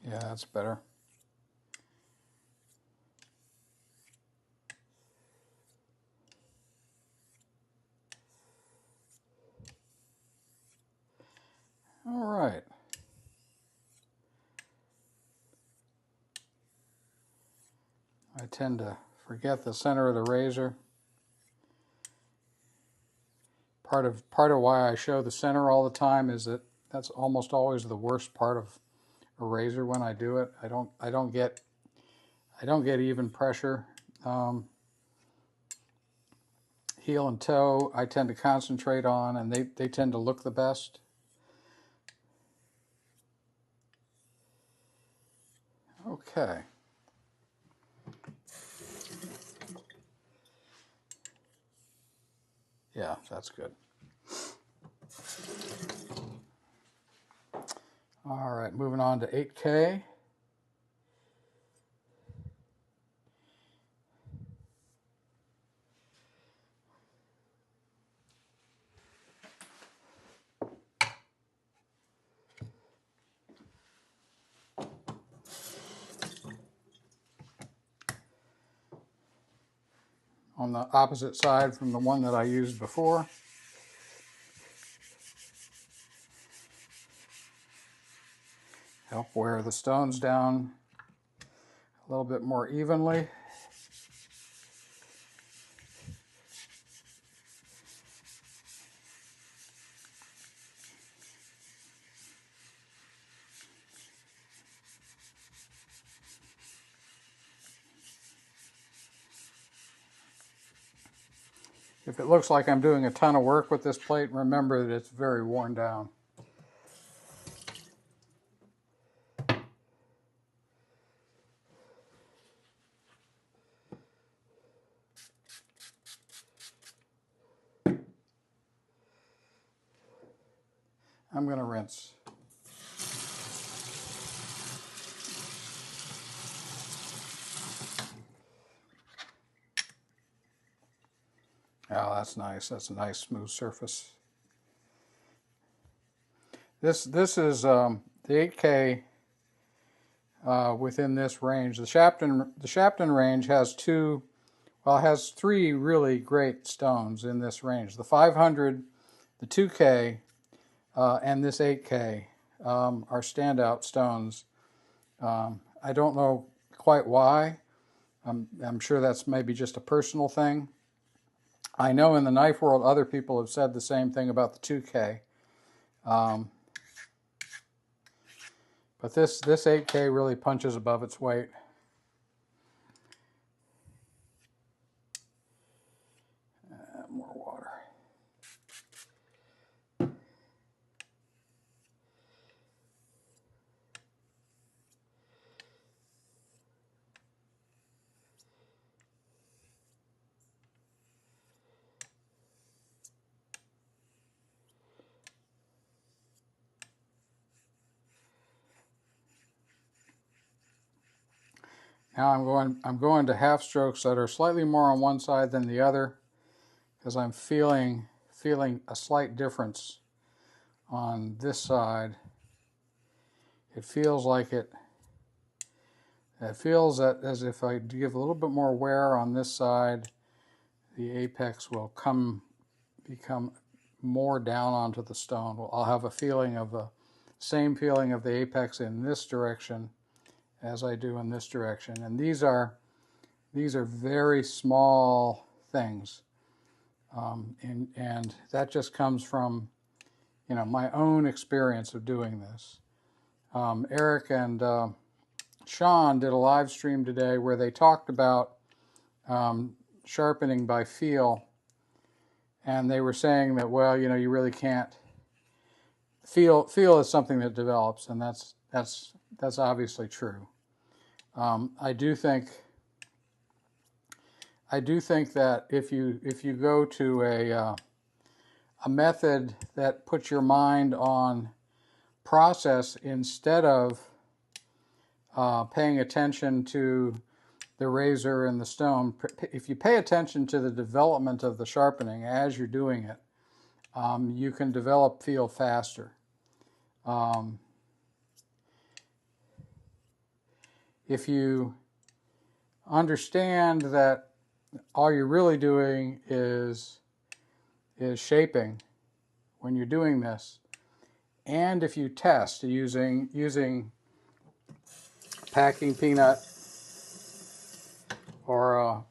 Yeah, that's better. All right. I tend to forget the center of the razor. Part of why I show the center all the time is that that's almost always the worst part of a razor when I do it. I don't get even pressure. Heel and toe I tend to concentrate on, and they tend to look the best. Okay. Yeah, that's good. All right, moving on to 8K. On the opposite side from the one that I used before. Help wear the stones down a little bit more evenly. If it looks like I'm doing a ton of work with this plate, remember that it's very worn down. I'm going to rinse. Oh, that's nice. That's a nice smooth surface. This is the 8K within this range. The Shapton range has has three really great stones in this range. The 500, the 2K, and this 8K are standout stones. I don't know quite why. I'm sure that's maybe just a personal thing. I know in the knife world other people have said the same thing about the 2K. But this 8K really punches above its weight. More water. Now I'm going to half strokes that are slightly more on one side than the other, because I'm feeling a slight difference on this side. It feels like it feels that as if I give a little bit more wear on this side, the apex will become more down onto the stone. Well, I'll have a feeling of the same feeling of the apex in this direction as I do in this direction. And these are very small things, and that just comes from my own experience of doing this. Eric and Sean did a live stream today where they talked about sharpening by feel, and they were saying that, well, you really can't. Feel is something that develops, and that's obviously true. I do think that if you go to a method that puts your mind on process instead of paying attention to the razor and the stone, if you pay attention to the development of the sharpening as you're doing it, you can develop feel faster. If you understand that all you're really doing is shaping when you're doing this, and if you test using packing peanut or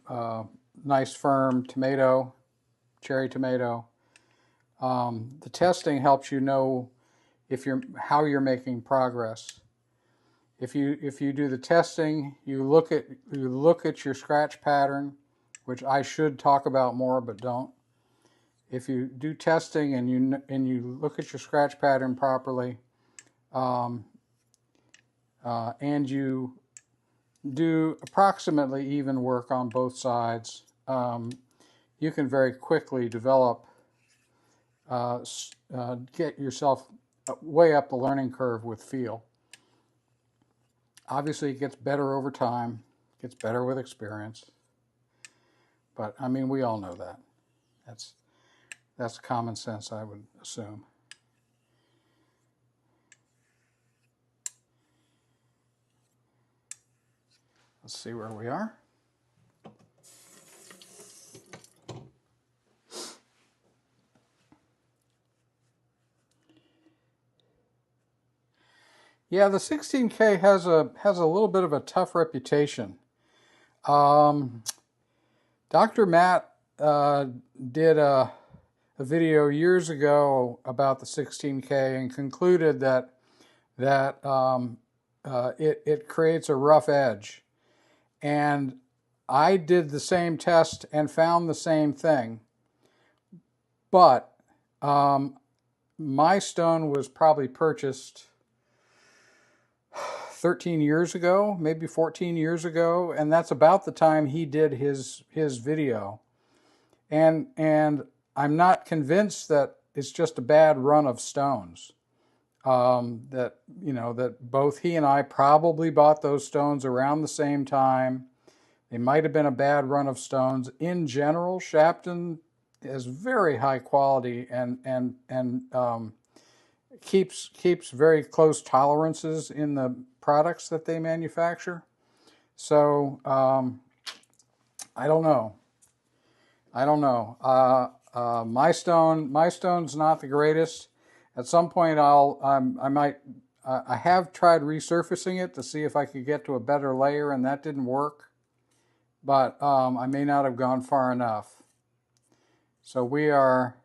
a nice firm tomato, cherry tomato, the testing helps you know how you're making progress. If you do the testing, you look at your scratch pattern, which I should talk about more but don't. If you do testing and you look at your scratch pattern properly, and you do approximately even work on both sides, you can very quickly develop, get yourself way up the learning curve with feel. Obviously, it gets better over time, gets better with experience. But I mean, we all know that. That's common sense, I would assume. Let's see where we are. Yeah, the 16K has a little bit of a tough reputation. Dr. Matt did a video years ago about the 16K and concluded that it creates a rough edge. And I did the same test and found the same thing. But my stone was probably purchased 13 years ago, maybe 14 years ago, and that's about the time he did his video. And I'm not convinced that it's just a bad run of stones. That both he and I probably bought those stones around the same time. They might have been a bad run of stones. In general, Shapton is very high quality and keeps very close tolerances in the products that they manufacture. So I don't know. My stone's not the greatest. At some point, I have tried resurfacing it to see if I could get to a better layer, and that didn't work. But I may not have gone far enough. So we are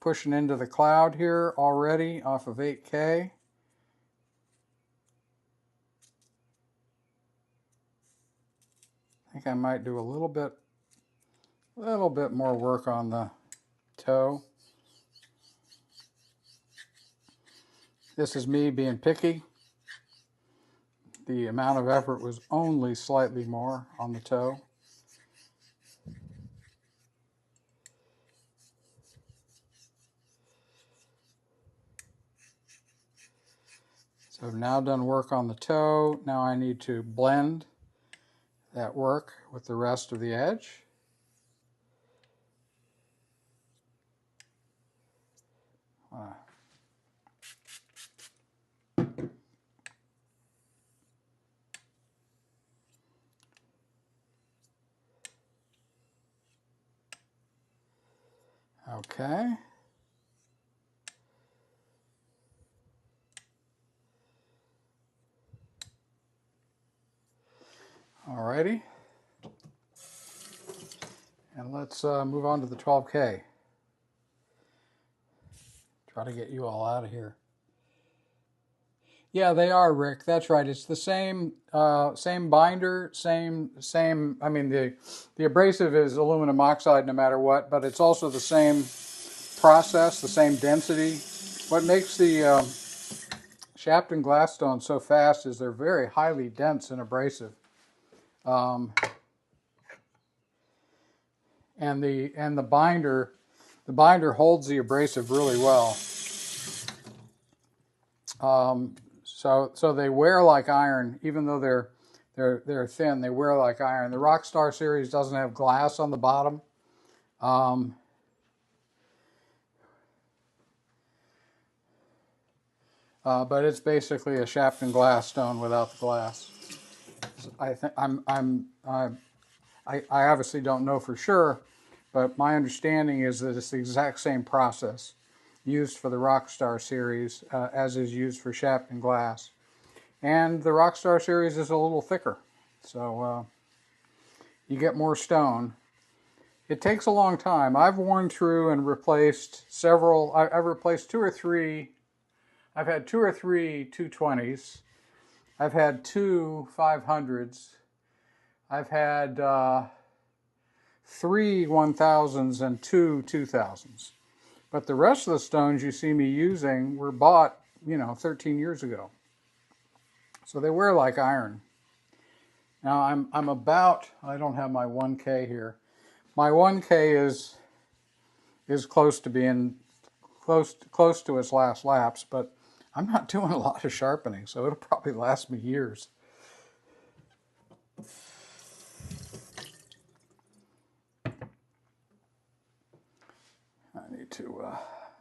pushing into the cloud here already off of 8K. I think I might do a little bit more work on the toe. This is me being picky. The amount of effort was only slightly more on the toe. So I've now done work on the toe. Now I need to blend that work with the rest of the edge. Okay. Alrighty. And let's move on to the 12K. Try to get you all out of here. Yeah, they are, Rick. That's right. It's the same same binder, same. I mean, the abrasive is aluminum oxide no matter what, but it's also the same process, the same density. What makes the Shapton glass stones so fast is they're very highly dense and abrasive, and the binder holds the abrasive really well. So they wear like iron, even though they're thin. They wear like iron. The Rockstar series doesn't have glass on the bottom. But it's basically a Shapton glass stone without the glass. I think I obviously don't know for sure, but my understanding is that it's the exact same process used for the Rockstar series as is used for Shapton glass. And the Rockstar series is a little thicker, so you get more stone. It takes a long time. I've worn through and replaced several. I've replaced two or three. I've had two or three 220s. I've had two 500s. I've had three 1000s and two 2000s. But the rest of the stones you see me using were bought, 13 years ago. So they wear like iron. Now I'm about, I don't have my 1K here. My 1K is close to being close to its last lapse, but I'm not doing a lot of sharpening, so it'll probably last me years.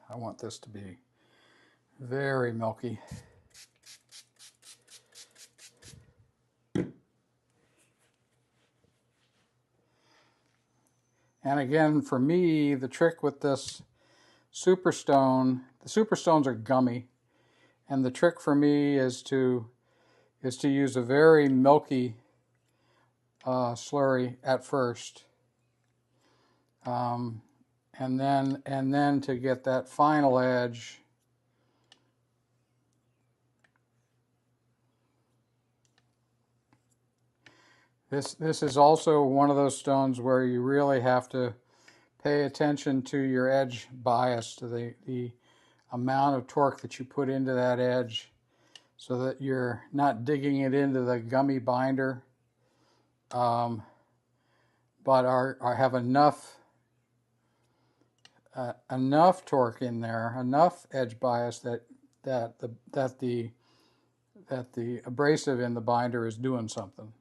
I want this to be very milky. And again, for me, the trick with this superstone, the superstones are gummy, and the trick for me is to use a very milky slurry at first, and then to get that final edge. This is also one of those stones where you really have to pay attention to your edge bias, to the amount of torque that you put into that edge, so that you're not digging it into the gummy binder, but have enough torque in there, enough edge bias that the abrasive in the binder is doing something.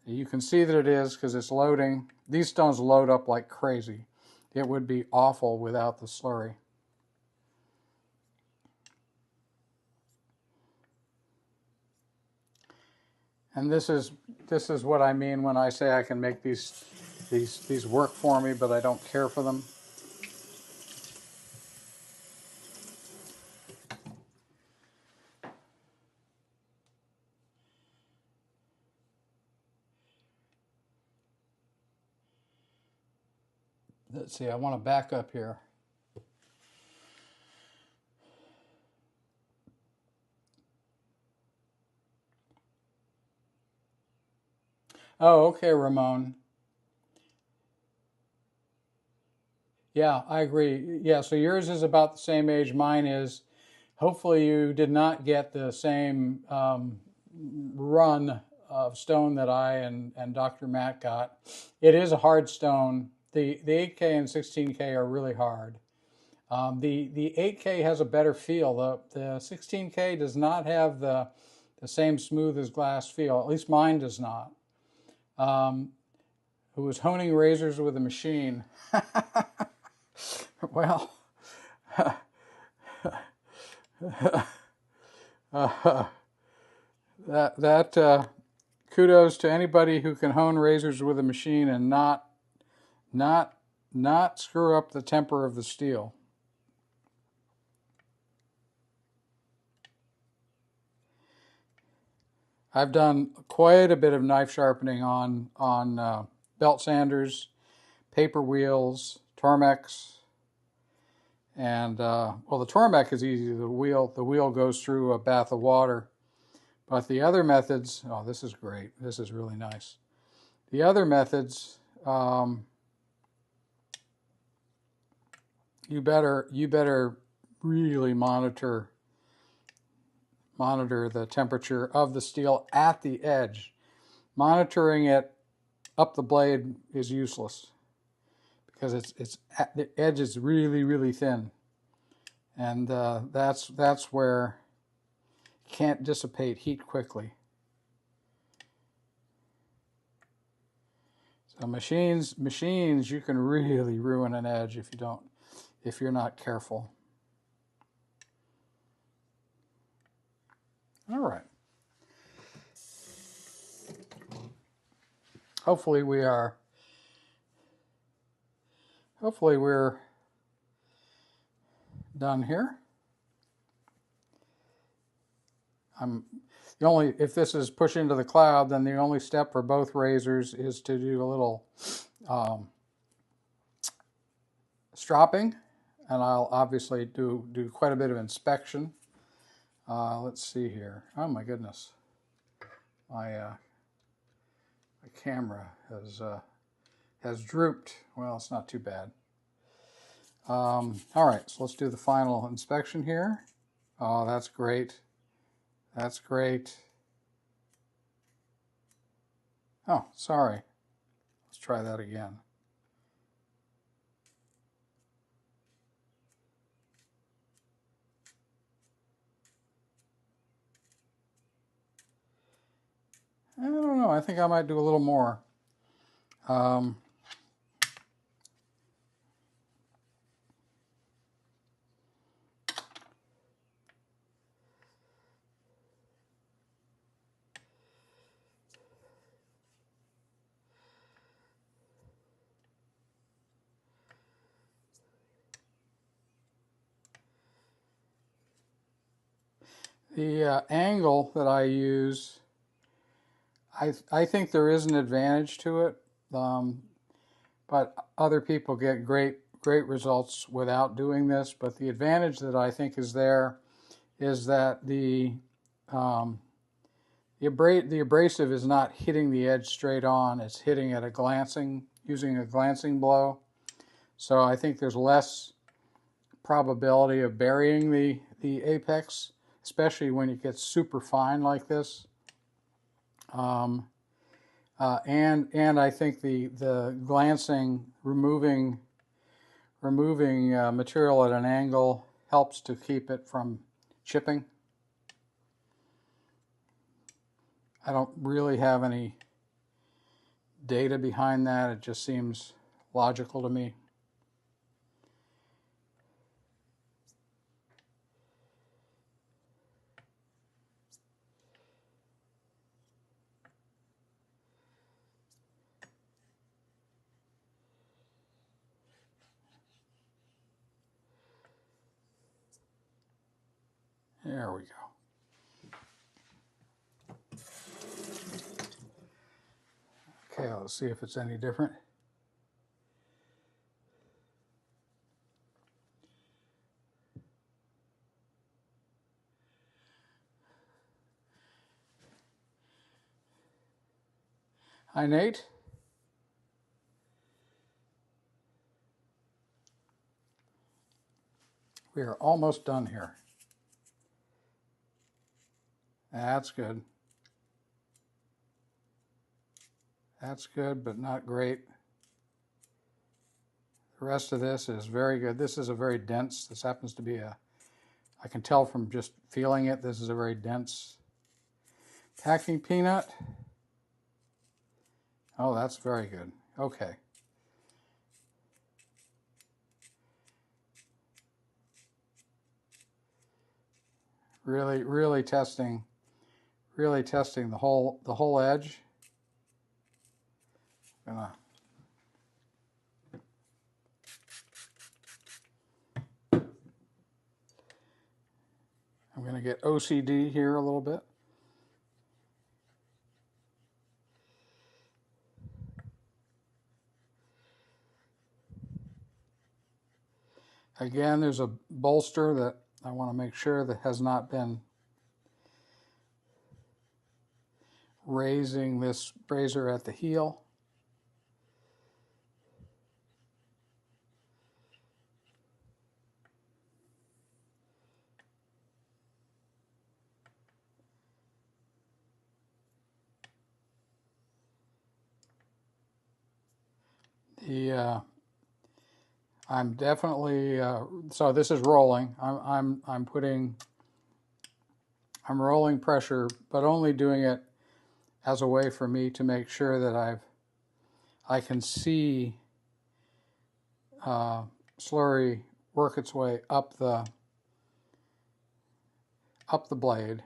You can see that it is because it's loading. These stones load up like crazy. It would be awful without the slurry. And this is what I mean when I say I can make these work for me, but I don't care for them. Let's see, I want to back up here. Oh, okay, Ramon. Yeah, I agree. Yeah, so yours is about the same age mine is. Hopefully you did not get the same run of stone that I and Dr. Matt got. It is a hard stone. The 8K and 16K are really hard. The 8K has a better feel. The 16K does not have the same smooth as glass feel. At least mine does not. Who was honing razors with a machine? Well, that kudos to anybody who can hone razors with a machine and not screw up the temper of the steel. I've done quite a bit of knife sharpening on belt sanders, paper wheels, Tormex, and well, the Tormex is easy. The wheel goes through a bath of water, but the other methods. Oh, this is great. This is really nice. The other methods, you better really monitor the temperature of the steel at the edge. Monitoring it up the blade is useless because the edge is really thin, and that's where you can't dissipate heat quickly. So machines you can really ruin an edge if you're not careful. All right. Hopefully we're done here. If this is push into the cloud, then the only step for both razors is to do a little stropping, and I'll obviously do quite a bit of inspection. Let's see here. Oh my goodness, my camera has drooped. Well, it's not too bad. All right, so let's do the final inspection here. Oh, that's great. That's great. Oh, sorry. Let's try that again. I don't know. I think I might do a little more. The angle that I use, I think there is an advantage to it, but other people get great results without doing this. But the advantage that I think is there is that the abrasive is not hitting the edge straight on; it's hitting at using a glancing blow. So I think there's less probability of burying the apex, especially when it gets super fine like this. And I think the glancing, removing material at an angle helps to keep it from chipping. I don't really have any data behind that. It just seems logical to me. There we go. Okay, let's see if it's any different. Hi, Nate. We are almost done here. That's good. That's good, but not great. The rest of this is very good. This is a very dense, this happens to be I can tell from just feeling it, this is a very dense packing peanut. Oh, that's very good. Okay. Really testing the whole edge. I'm gonna get OCD here a little bit. Again, there's a bolster that I want to make sure that has not been raising this razor at the heel. I'm definitely so this is rolling. I'm rolling pressure, but only doing it as a way for me to make sure that I can see slurry work its way up the blade.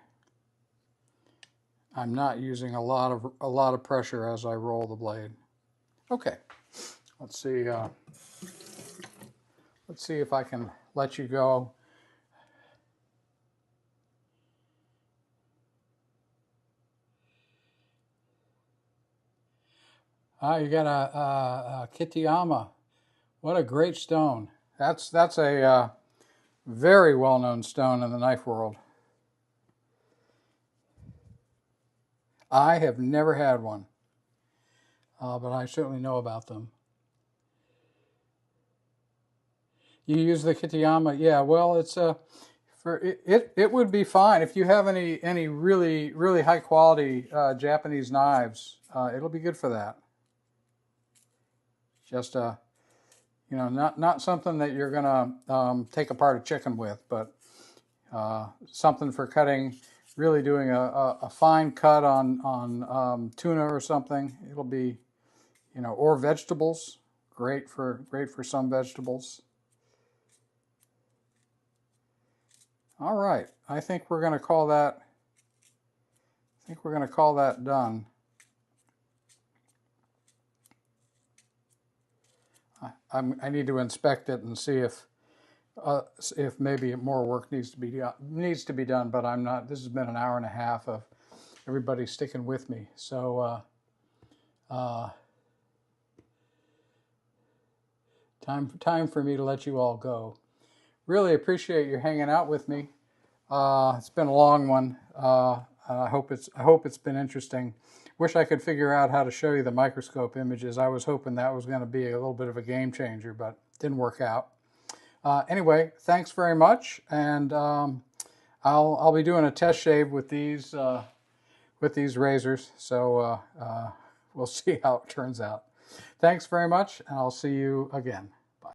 I'm not using a lot of pressure as I roll the blade. Okay, let's see. Let's see if I can let you go. You got a Kitayama. What a great stone. That's a very well-known stone in the knife world. I have never had one, but I certainly know about them. You use the Kitayama, yeah. Well, it's it would be fine if you have any really high quality Japanese knives. It'll be good for that. Just you know, not something that you're gonna take apart a chicken with, but something for cutting. Really doing a fine cut on tuna or something. It'll be, you know, or vegetables. Great for some vegetables. All right, I think we're going to call that. Done. I need to inspect it and see if maybe more work needs to be done. But I'm not. This has been an hour and a half of everybody sticking with me. So time for me to let you all go. Really appreciate you hanging out with me. It's been a long one. I hope it's been interesting. Wish I could figure out how to show you the microscope images. I was hoping that was going to be a little bit of a game changer, but didn't work out. Anyway, thanks very much, and I'll be doing a test shave with these razors. So we'll see how it turns out. Thanks very much, and I'll see you again.